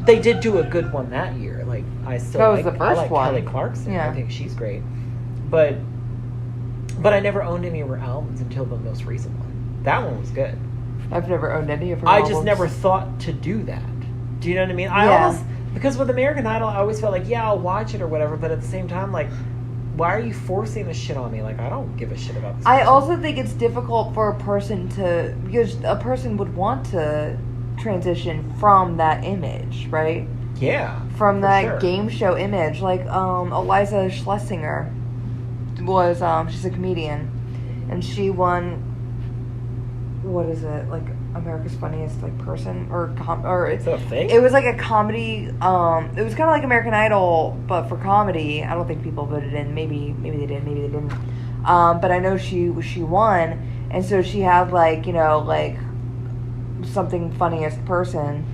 they did do a good one that year. Like I still that was like, the first I like one. Kelly Clarkson. Yeah. I think she's great. But I never owned any of her albums until the most recent one. That one was good. I've never owned any of her I albums. just never thought to do that. Do you know what I mean? I always, because with American Idol, I always felt like, yeah, I'll watch it or whatever, but at the same time, like, why are you forcing this shit on me? Like, I don't give a shit about this. I also think it's difficult for a person to, because a person would want to transition from that image, right? Yeah. From that game show image. Like, Eliza Schlesinger was, she's a comedian, and she won, what is it, like, America's Funniest like person or it's a thing. It was like a comedy. It was kind of like American Idol, but for comedy. I don't think people voted in. Maybe they did. Maybe they didn't. But I know she won, and so she had like like something funniest person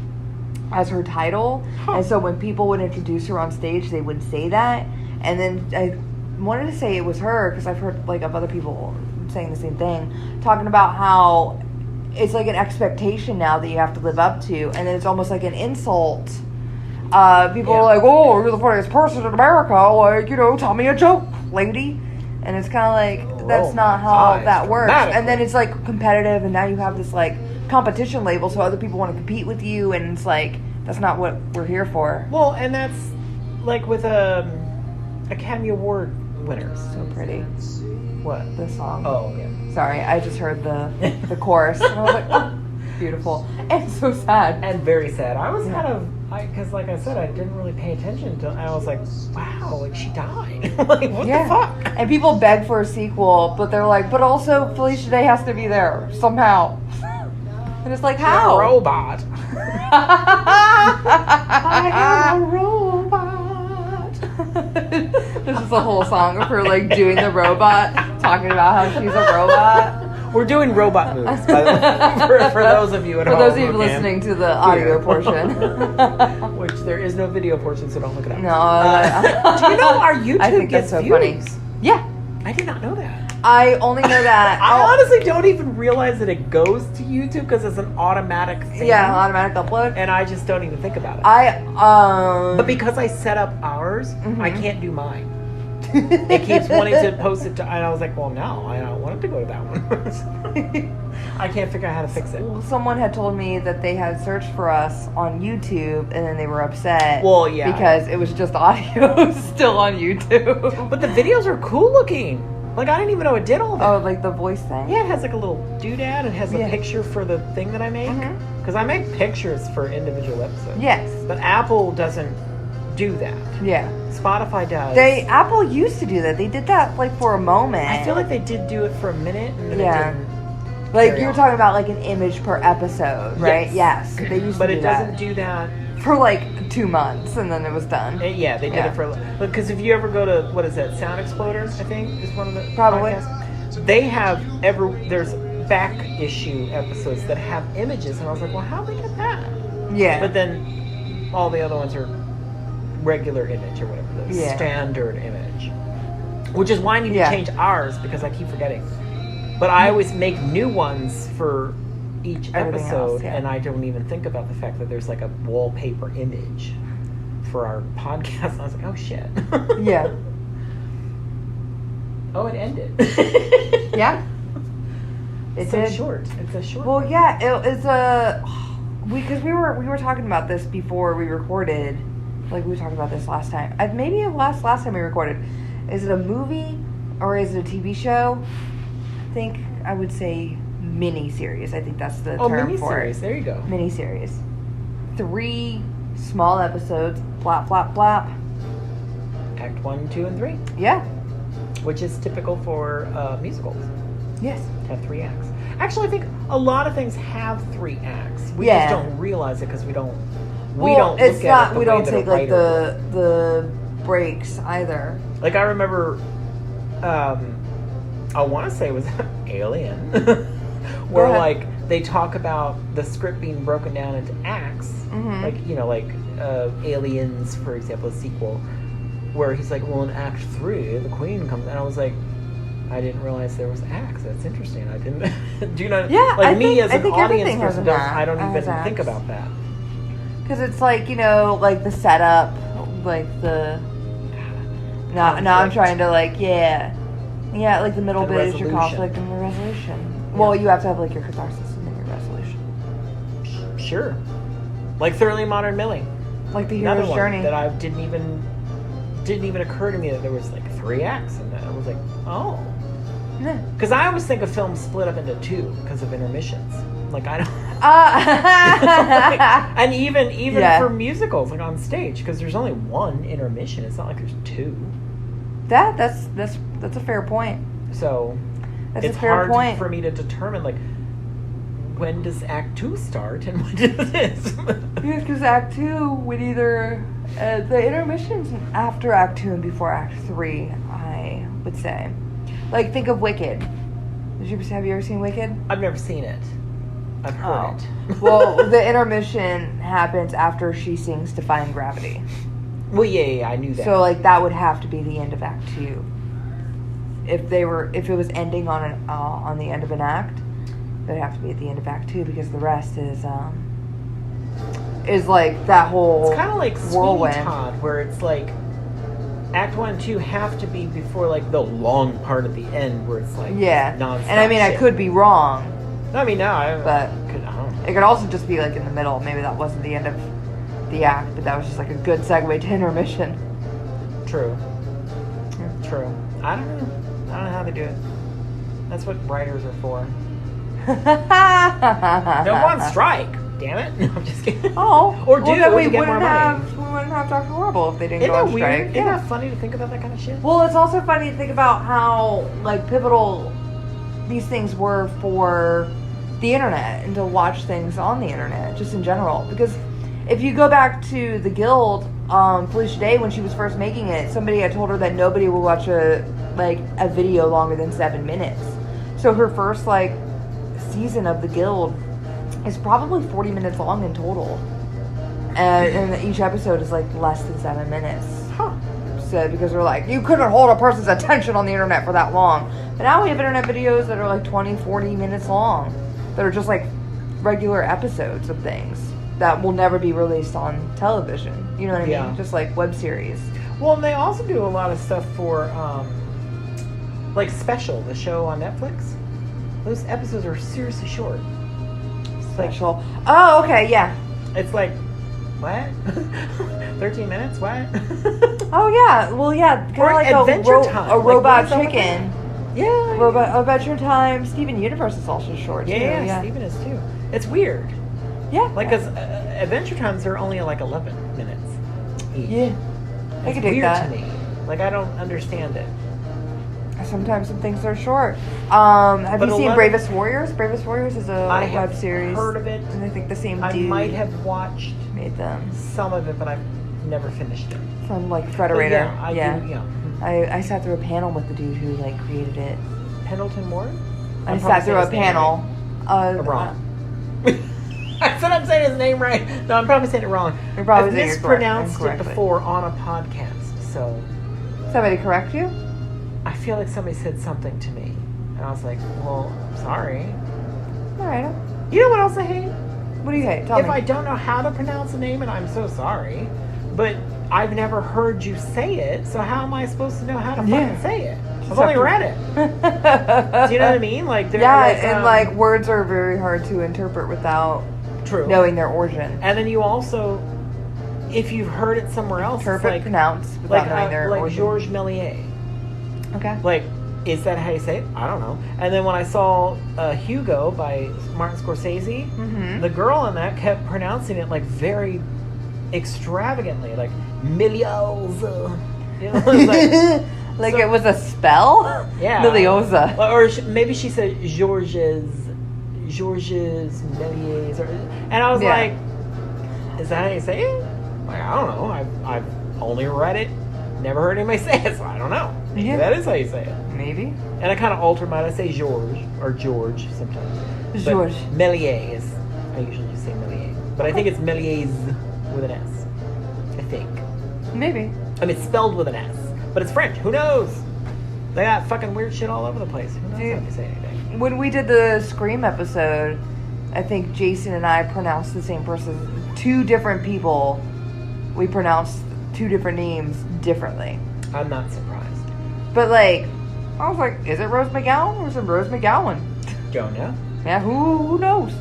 as her title, and so when people would introduce her on stage, they would say that, and then I wanted to say it was her because I've heard like of other people saying the same thing, talking about how it's like an expectation now that you have to live up to, and then it's almost like an insult. People are like, "Oh, you're the funniest person in America. Like, tell me a joke, lady." And it's kind of like that's not how that works. And then it's like competitive, and now you have this like competition label, so other people want to compete with you, and it's like that's not what we're here for. Well, and that's like with Academy Award winners. So pretty. What? The song. Oh, yeah. Sorry, I just heard the chorus. And I was like, oh, beautiful. And so sad. And very sad. I was kind of, because like I said, I didn't really pay attention until I was like, wow, like she died. Like, what the fuck? And people beg for a sequel, but they're like, but also Felicia Day has to be there somehow. And it's like, how? A robot. I am a robot. This is a whole song of her like doing the robot, talking about how she's a robot. We're doing robot moves, by the way, for those of you at home. For those of you listening to the audio portion. Which there is no video portion, so don't look it up. No. Do you know our YouTube I think gets that's so views? funny. Yeah. I did not know that. I only know that. I honestly don't even realize that it goes to YouTube because it's an automatic thing. Yeah, automatic upload. And I just don't even think about it. But because I set up ours, I can't do mine. It keeps wanting to post it to, and I was like, well, no, I don't want it to go to that one. I can't figure out how to fix it. Someone had told me that they had searched for us on YouTube, and then they were upset. Well, yeah. Because it was just audio still on YouTube. But the videos are cool looking. Like, I didn't even know it did all that. Oh, like the voice thing? Yeah, it has like a little doodad. It has a picture for the thing that I make. Because I make pictures for individual episodes. Yes. But Apple doesn't do that. Yeah. Spotify does. Apple used to do that. They did that like for a moment. I feel like they did do it for a minute and then it didn't. Like you were talking about like an image per episode, right? Yes. They used to but do it doesn't do that for like 2 months, and then it was done. They did it for because if you ever go to what is that, Sound Exploder, I think is one of the probably podcasts. They have there's back issue episodes that have images, and I was like, well, how they get that? Yeah. But then all the other ones are regular image or whatever, the standard image, which is why I need to change ours because I keep forgetting. But I always make new ones for each Everything episode, else, yeah. and I don't even think about the fact that there's like a wallpaper image for our podcast. And I was like, oh shit. Yeah. Oh, it ended. Yeah. It's did. so short. It's a short. Well, yeah, it's a because we were talking about this before we recorded. Like we talked about this last time. Maybe last time we recorded. Is it a movie or is it a TV show? I think I would say mini-series. I think that's the term for it. There you go. Mini-series. 3 small episodes. Flap, flap, flap. Act 1, 2, and 3. Yeah. Which is typical for musicals. Yes. To have 3 acts. Actually, I think a lot of things have 3 acts. We Yeah. just don't realize it because we don't. Well, look it's at not. it the We way don't that take a like writer the breaks either. would. Like I remember, I want to say it was Alien, where ahead. like they talk about the script being broken down into acts. Mhm. Like Aliens, for example, a sequel, where he's like, well, in Act 3, the Queen comes, and I was like, I didn't realize there was acts. That's interesting. I didn't. Do you know? Yeah, like I me think- as I an think audience everything has person, an does, act- I don't has even think acts. about that. Because it's like, like the setup, like the. Now I'm Conflict. trying to like like the middle And bit is your resolution. conflict and the resolution. Well, you have to have like your catharsis and then your resolution. Sure. Like Thoroughly Modern Millie. Like the Another hero's one journey. that I didn't even occur to me that there was like 3 acts in that. I was like, oh. Yeah. Because I always think of films split up into 2 because of intermissions. Like I don't. And even Yeah. for musicals, like on stage, because there's only 1 intermission. It's not like there's 2. That's a fair point. So That's it's a fair hard point. for me to determine like when does Act 2 start and when does this. Because Act 2 would either the intermissions after Act 2 and before Act 3, I would say. Like think of Wicked. Have you ever seen Wicked? I've never seen it. I've heard it. Well, the intermission happens after she sings Defying Gravity. Well, yeah, I knew that. So like that would have to be the end of Act 2. If it was ending on the end of an act, it would have to be at the end of Act 2 because the rest is like that whole It's kind of like whirlwind. Sweeney Todd, where it's like Act 1 and 2 have to be before like the long part at the end, where it's like nonstop. And I mean, I shit. could be wrong. I mean, no, I But- don't know. It could also just be like in the middle. Maybe that wasn't the end of the act, but that was just like a good segue to intermission. True. True. I don't know. I don't know how they do it. That's what writers are for. Don't go on strike. Damn it! No, I'm just kidding. Oh, Or do well, then to we get wouldn't more money. have Dr. Horrible if they didn't Isn't go that on weird? strike. Isn't that funny to think about that kind of shit? Well, it's also funny to think about how like pivotal these things were for the internet and to watch things on the internet, just in general. Because if you go back to the Guild, Felicia Day, when she was first making it, somebody had told her that nobody would watch a video longer than 7 minutes. So her first season of the Guild is probably 40 minutes long in total, and each episode is less than 7 minutes. Huh. So because we're like, you couldn't hold a person's attention on the internet for that long. But now we have internet videos that are 20, 40 minutes long, that are just regular episodes of things that will never be released on television. You know what I Yeah. mean? Just like web series. Well, and they also do a lot of stuff for, Special, the show on Netflix. Those episodes are seriously short. Special. Oh, okay, yeah. It's like, what? 13 minutes? What? Oh yeah. Well, yeah. Kind Or of like Adventure Time. a Like, robot what is up with chicken. Yeah. Adventure Time. Steven Universe is also short too. Yeah, Steven is too. It's weird. Yeah. Because Adventure Times are only 11 minutes each. Yeah. I It's could dig weird that. to me. I don't understand it. Sometimes some things are short. Have But you seen 11 Bravest Warriors? Bravest Warriors is a I web have series. heard of it. And I think the same I dude might have watched made them. some of it, but I've never finished it. From But Frederator. yeah, I do, yeah. I sat through a panel with the dude who created it. Pendleton Ward? I I'm sat probably through a saying his name panel. right. Wrong. I said I'm saying his name right. No, I'm probably saying it wrong. You're probably I've saying it mispronounced it incorrectly. before on a podcast, so Somebody correct you? I feel like somebody said something to me. And I was like, well, sorry. All right. You know what else I hate? What do you hate? Tell If me. I don't know how to pronounce a name, and I'm so sorry, but I've never heard you say it, so how am I supposed to know how to fucking say it? I've only read it. Do you know what I mean? Like, yeah, and words are very hard to interpret without knowing their origin. And then you also, if you've heard it somewhere else, interpret, pronounce without knowing their origin. Like Georges Méliès. Okay. Like, is that how you say it? I don't know. And then when I saw Hugo by Martin Scorsese, the girl in that kept pronouncing it like very extravagantly, like Milios. You know, like it was a spell? Yeah. Miliosa. Or maybe she said Georges Méliès. And I was like, is that how you say it? Like, I don't know. I've only read it. Never heard anybody say it, so I don't know. Maybe that is how you say it. Maybe. And I kind of alter mine. I say Georges or George sometimes. Georges. Méliès. I usually just say Méliès. But I think it's Méliès with an S. I think. Maybe. I mean, it's spelled with an S. But it's French. Who knows? They got fucking weird shit all over the place. Who knows how to say anything? When we did the Scream episode, I think Jason and I pronounced the same person. 2 different people. We pronounced 2 different names differently. I'm not surprised. But like, I was like, is it Rose McGowan or is it Rose McGowan? Don't know. Yeah, who knows?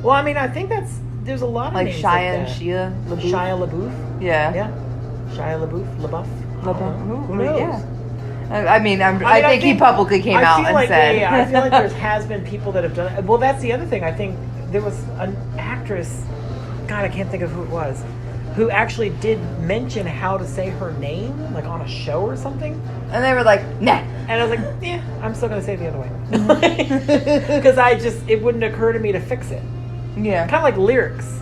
Well, I mean, I think there's a lot of like names Shia like and that. Shia LaBeouf. Shia LaBeouf. Yeah. Yeah. Shia LaBeouf. Who knows? Yeah. I mean, I think he publicly came out and said. I feel like there has been people that have done it. Well, that's the other thing. I think there was an actress, God, I can't think of who it was, who actually did mention how to say her name, like on a show or something. And they were like, nah. And I was like, yeah, I'm still going to say it the other way. Because it wouldn't occur to me to fix it. Yeah. Kind of like lyrics.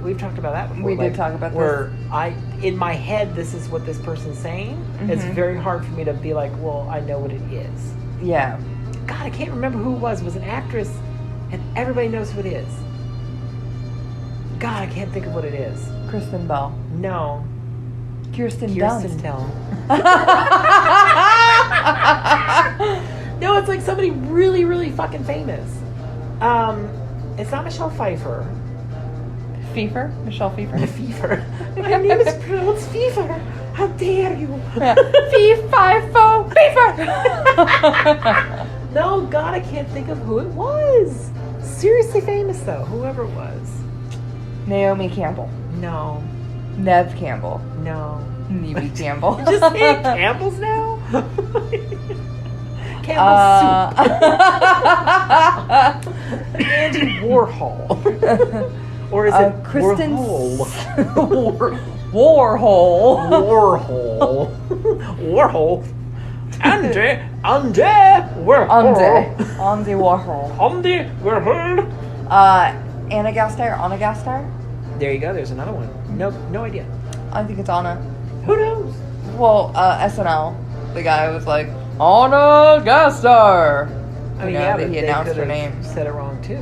We've talked about that before. We did talk about where in my head, this is what this person's saying. It's very hard for me to be like, well, I know what it is. Yeah. God, I can't remember who it was. It was an actress, and everybody knows who it is. God, I can't think of what it is. Kristen Bell. No. Kirsten Dunst. No, it's like somebody really, really fucking famous. It's not Michelle Pfeiffer. Pfeiffer? Michelle Pfeiffer? Pfeiffer. My name is pronounced Pfeiffer. How dare you? Pfeiffer. No, God, I can't think of who it was. Seriously famous, though. Whoever it was. Naomi Campbell. No. Nev Campbell. No. Neve Campbell. Just saying Campbell's now? Campbell's soup. Andy Warhol. Or is it Kristen Warhol? Warhol. Warhol. Andy Warhol. Andy Warhol. Andy Warhol. Anna Gasteyer. There you go. There's another one. No idea. I think it's Anna. Who knows? Well, SNL. The guy was like, Anna Gasteyer. I mean, that he announced her name. Said it wrong too.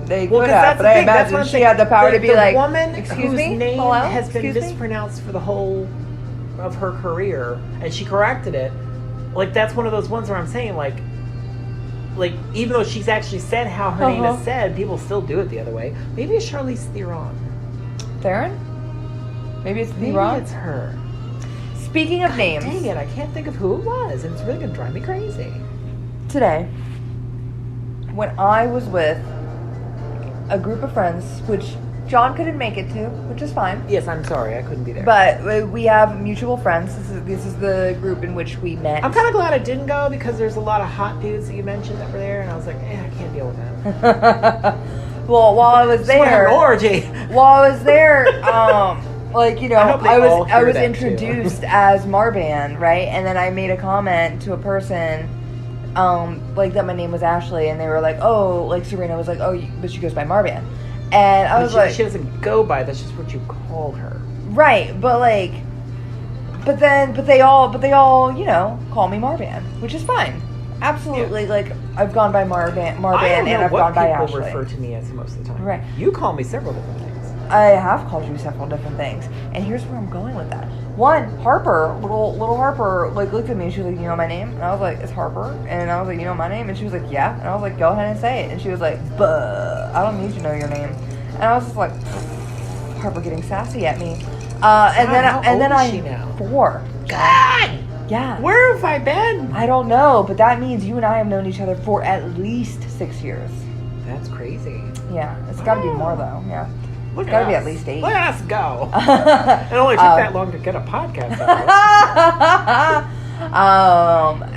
They could have, but I imagine she had the power to be like, woman excuse whose me? name Hello? has been Excuse me? mispronounced for the whole of her career, and she corrected it. Like, that's one of those ones where I'm saying, like even though she's actually said how her name is said, people still do it the other way. Maybe it's Charlize Theron. Theron? Maybe it's Maybe Theron? it's her. Speaking of names. Dang it, I can't think of who it was, and it's really going to drive me crazy. Today, when I was with a group of friends, which John couldn't make it to, which is fine. Yes, I'm sorry, I couldn't be there. But we have mutual friends. This is the group in which we met. I'm kind of glad I didn't go because there's a lot of hot dudes that you mentioned that were there, and I was like, I can't deal with that. Well, while I was there, I was there, like, you know, I was introduced as Marban, right? And then I made a comment to a person, like that my name was Ashley, and they were like, oh, like Serena was like, oh, but she goes by Marban. And I was like, she doesn't go by, that's just what you call her. Right, but like, but they all, you know, call me Marban, which is fine. Absolutely, yeah. Like, I've gone by Marban, and I've gone by Ashley. People refer to me as most of the time. Right. You call me several different things. I have called you several different things, and here's where I'm going with that. One, Harper, little Harper, like looked at me and she was like, "You know my name?" And I was like, "It's Harper." And I was like, "You know my name?" And she was like, "Yeah." And I was like, "Go ahead and say it." And she was like, "Buh, I don't need to know your name." And I was just like, Harper getting sassy at me. And then is she now? 4. God! Yeah. Where have I been? I don't know, but that means you and I have known each other for at least 6 years. That's crazy. Yeah, it's got to be more though. Yeah. Look It's got to at be us. at least 8. Look at us go. It only took that long to get a podcast out.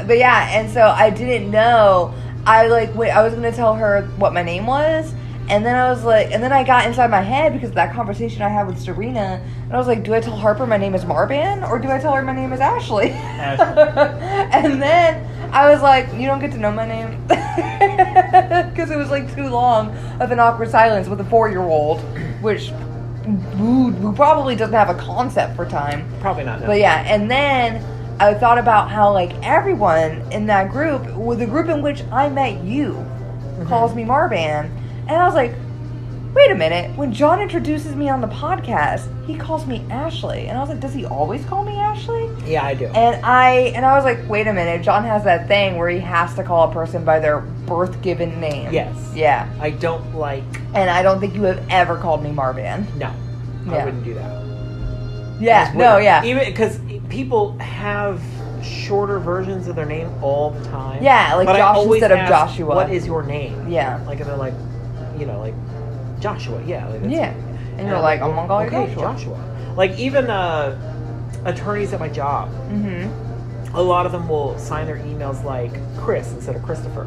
But yeah, and so I didn't know. I was gonna tell her what my name was, and then I was like, and then I got inside my head because of that conversation I had with Serena, and I was like, do I tell Harper my name is Marban or do I tell her my name is Ashley? And then I was like, you don't get to know my name because it was like too long of an awkward silence with a 4-year-old, which who probably doesn't have a concept for time. Probably not. No. But yeah, and then I thought about how like everyone in that group, with the group in which I met you, calls me Marban, and I was like, wait a minute. When John introduces me on the podcast, he calls me Ashley, and I was like, does he always call me Ashley? Yeah, I do. And I was like, wait a minute. John has that thing where he has to call a person by their birth given name. Yes. Yeah. I don't like. And I don't think you have ever called me Marban. No, Yeah. I wouldn't do that. Yeah. That's No. weird. Yeah. Even because people have shorter versions of their name all the time. Yeah, like but I Josh always instead of ask, Joshua. What is your name? Yeah. Like, and they're like, like Joshua. Yeah. Like, that's Yeah. And you're like, I'm gonna call you okay, Joshua. Like even attorneys at my job. Mm-hmm. A lot of them will sign their emails like Chris instead of Christopher.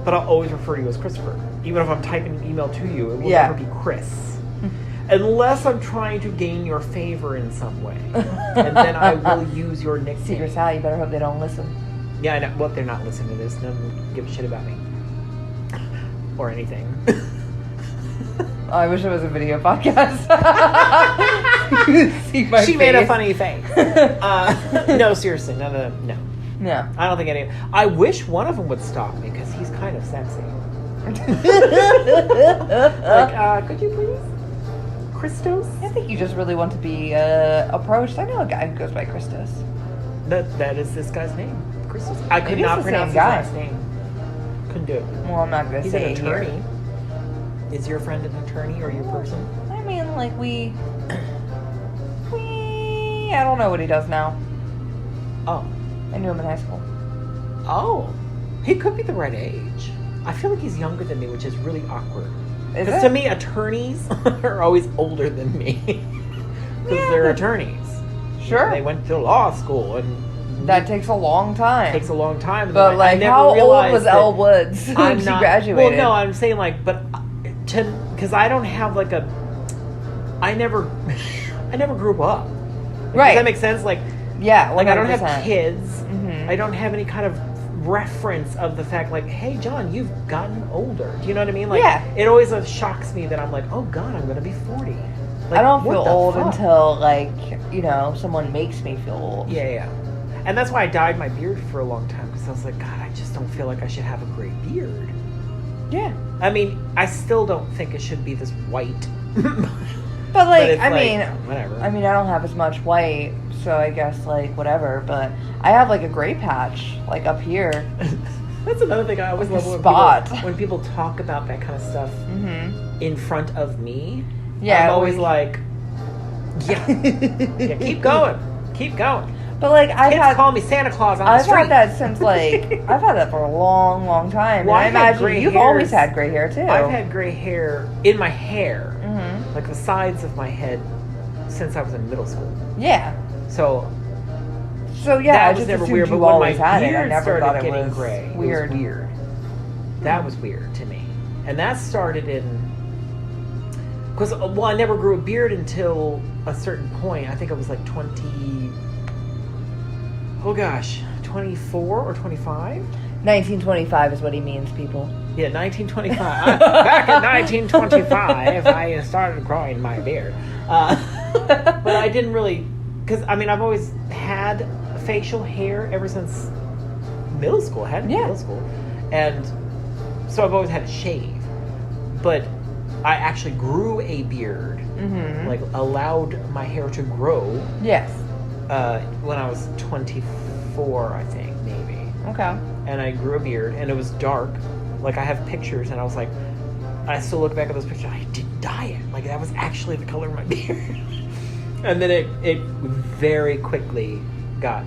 But I'll always refer to you as Christopher. Even if I'm typing an email to you, it will never be Chris. Unless I'm trying to gain your favor in some way. And then I will use your nickname. Secret Sal, you better hope they don't listen. Yeah, I know. Well, they're not listening to this. None of them give a shit about me. Or anything. Oh, I wish it was a video podcast. See my She face. made a funny face. No, seriously. No. No. I don't think any. I wish one of them would stalk me because he's kind of sexy. Like, could you please? Christos? I think you just really want to be approached. I know a guy who goes by Christos. That is this guy's name. Christos. I could Maybe it's not the pronounce same his guy. last name. Couldn't do it. Well, I'm not gonna He's say an it here. attorney. Is your friend an attorney or your person? I mean, like we. I don't know what he does now. Oh. I knew him in high school. Oh. He could be the right age. I feel like he's younger than me, which is really awkward. Is Because it? to me, attorneys are always older than me. Because Yeah, they're but- attorneys. Sure. They went to law school and That takes a long time. takes a long time. And But then I like, never how old realized was that Elle Woods when I'm she not, graduated? Well, no, I'm saying like, but because I don't have like a, I never grew up. Like, Right. Does that make sense? Like, Yeah, 100%. like I don't have kids. Mhm. I don't have any kind of reference of the fact like, hey, John, you've gotten older. Do you know what I mean? Like, Yeah. it always shocks me that I'm like, oh God, I'm gonna be 40. Like, I don't what feel the old fuck? until like someone makes me feel old. Yeah. And that's why I dyed my beard for a long time because I was like, God, I just don't feel like I should have a gray beard. Yeah. I mean, I still don't think it should be this white. But like, it's I like, mean, whatever. I don't have as much white, so I guess like whatever. But I have like a gray patch like up here. That's another thing I always Like a love spot. when people talk about that kind of stuff Mm-hmm. in front of me. Yeah, I'm always we- like, yeah, keep going. But like I've Kids had call me Santa Claus on the I've street. had that since like I've had that for a long, long time. Well, and I've I had imagine gray you've hairs. always had gray hair too. I've had gray hair in my hair, Mm-hmm. like the sides of my head, since I was in middle school. Yeah. So So yeah, that I was just never assumed weird. you But when always my had it. I beard never started thought it getting was gray, weird. it was weird. That was weird to me, and that started in because I never grew a beard until a certain point. I think I was like 20. Oh gosh, 24 or 25. 1925 is what he means, people. Yeah, 1925. Back in 1925, I started growing my beard. But I didn't really, because I mean, I've always had facial hair ever since middle school. I had it in Yeah. middle school, and so I've always had to shave. But I actually grew a beard, Mm-hmm. like allowed my hair to grow Yes. when I was 24, I think, maybe. Okay. And I grew a beard, and it was dark. Like, I have pictures, and I was like, I still look back at those pictures, I didn't dye it. Like, that was actually the color of my beard. And then it very quickly got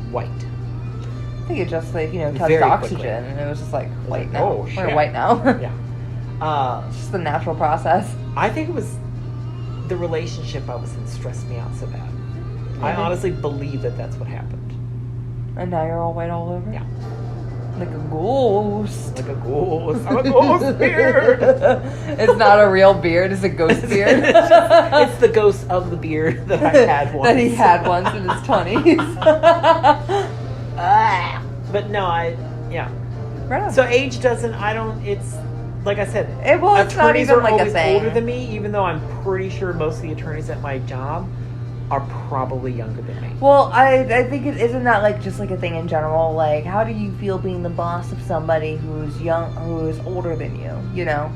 white. I think it just like, touched Very oxygen quickly. and it was just like white like, now. oh, Or shit. white now. Yeah. It's just the natural process. I think it was the relationship I was in stressed me out so bad. I Mhm. honestly believe that that's what happened. And now you're all white all over? Yeah. Like a ghost. Like a ghost. I'm a ghost beard. It's not a real beard, it's a ghost beard. It's the ghost of the beard that I had once. That he had once in his 20s. But no, yeah. Right on. So age doesn't, it's, like I said, It's not attorneys even are like a always thing. older than me, even though I'm pretty sure most of the attorneys at my job are probably younger than me. Well, I think isn't that like just like a thing in general? Like, how do you feel being the boss of somebody who's older than you? You know?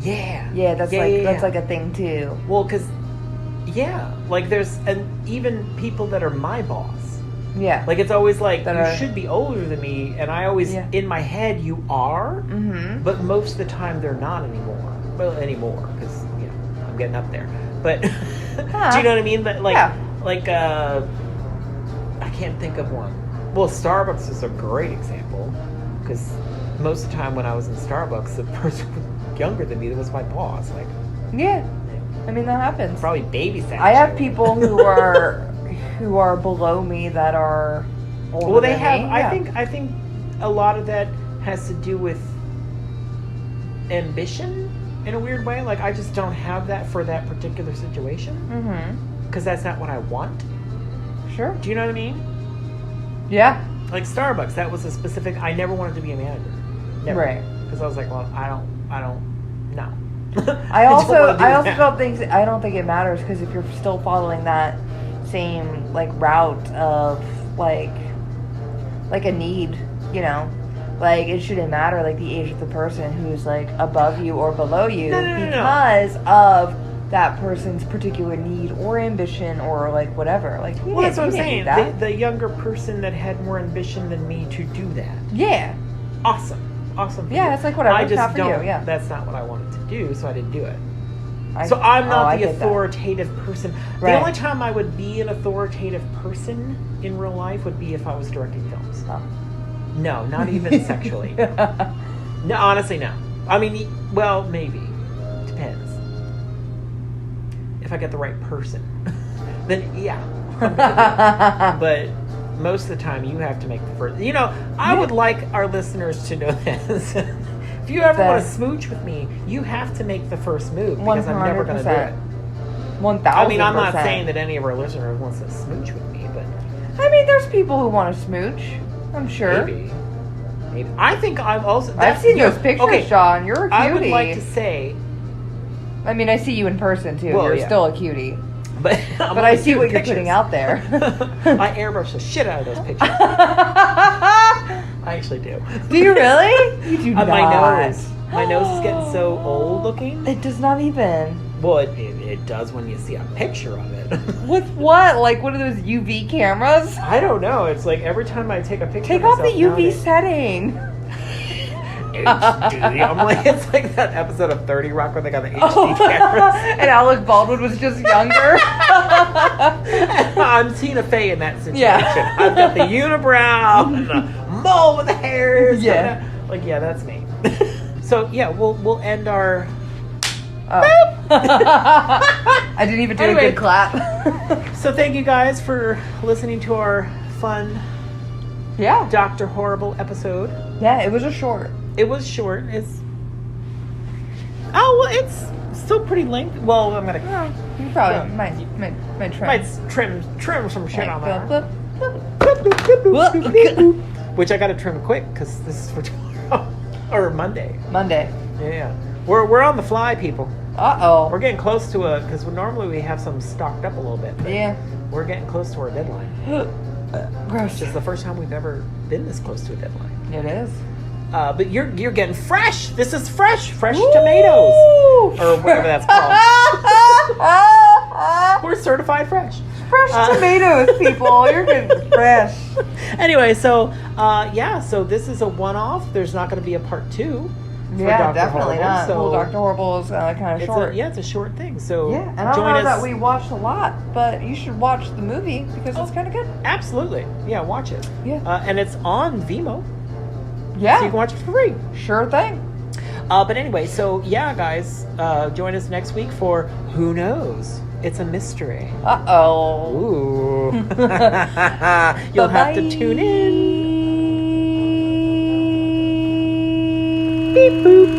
Yeah. Yeah, that's Yeah. like a thing too. Well, because, like there's, and even people that are my boss. Yeah. Like, it's always like, That you are- should be older than me, and I always, Yeah. in my head, you are, Mm-hmm. but most of the time they're not anymore. Well, anymore, because, I'm getting up there. But, do you know what I mean? But, like, Yeah. I can't think of one. Well, Starbucks is a great example, because most of the time when I was in Starbucks, the person was younger than me that was my boss. Like, Yeah. I mean, that happens. probably babysat. I have you. people who are below me that are older Well, they than have. me. Yeah. I think a lot of that has to do with ambition in a weird way. Like, I just don't have that for that particular situation Mm-hmm. because that's not what I want. Sure. Do you know what I mean? Yeah. Like Starbucks, that was a specific. I never wanted to be a manager. Never. Right. Because I was like, well, I don't. No. I also don't wanna do that. I don't think it matters because if you're still following that same like route of like a need, like it shouldn't matter like the age of the person who's like above you or below you No. because of that person's particular need or ambition or like whatever. Like Well, that's what I'm you didn't saying. need that. The younger person that had more ambition than me to do that. Yeah. Awesome. For Yeah, you. it's like whatever. I It's just not for you, don't. yeah. That's not what I wanted to do, so I didn't do it. I I'm not the get that. authoritative person. Right. The only time I would be an authoritative person in real life would be if I was directing films. Oh. No, not even sexually. No, honestly, no. I mean, well, maybe. Depends. If I get the right person, then yeah. I'm gonna do it. But most of the time, you have to make the first. I would like our listeners to know this. If you ever want to smooch with me, you have to make the first move because I'm never going to do it. 1,000%. I mean, I'm not saying that any of our listeners wants to smooch with me, but I mean, there's people who want to smooch. I'm sure. maybe. I think I'm also. I've seen those pictures, okay, Sean. You're a cutie. I would like to say, I mean, I see you in person too. Well, You're yeah. still a cutie. but But I see what you're putting out there. I airbrush the shit out of those pictures. I actually do. Do you really? You do not. My nose is getting so old looking. It does not even. Well, it does when you see a picture of it. With what? Like one of those UV cameras? I don't know. It's like every time I take a picture Take of off the myself UV nowadays- setting. HD. I'm like, it's like that episode of 30 Rock where they got the HD Oh. cameras. And Alec Baldwin was just younger. I'm Tina Fey in that situation. Yeah. I've got the unibrow and the mole with the hairs. Yeah. Like, yeah, that's me. So, yeah, we'll end our... Oh. I didn't even do Anyway. a good clap. So thank you guys for listening to our fun Yeah. Dr. Horrible episode. Yeah, it was a short. It was short. It's still pretty lengthy. Well, I'm gonna Well, you probably Yeah. might try. might trim some shit on that. Monday. Which I gotta trim quick because this is for tomorrow or Monday. Yeah, we're on the fly, people. Uh We're oh. getting close to because normally we have some stocked up a little bit. But Yeah. we're getting close to our deadline. Gross. It's just the first time we've ever been this close to a deadline. It is. But you're getting fresh. This is fresh tomatoes, or whatever that's called. We're certified fresh. Fresh tomatoes, people. You're getting fresh. Anyway, so so this is a one-off. There's not going to be a part 2. Yeah, Dr. definitely Horrible, not. so Well, Dr. Horrible is kind of short. it's a short thing. So Yeah, and I don't know that we watched a lot, but you should watch the movie because it's kind of good. Absolutely, yeah, watch it. Yeah. And it's on Vimeo, Yeah, so you can watch it for free. sure thing. But anyway, so yeah, guys, join us next week for Who Knows? It's a mystery. Uh-oh. Ooh. You'll have to tune in. Beep boop.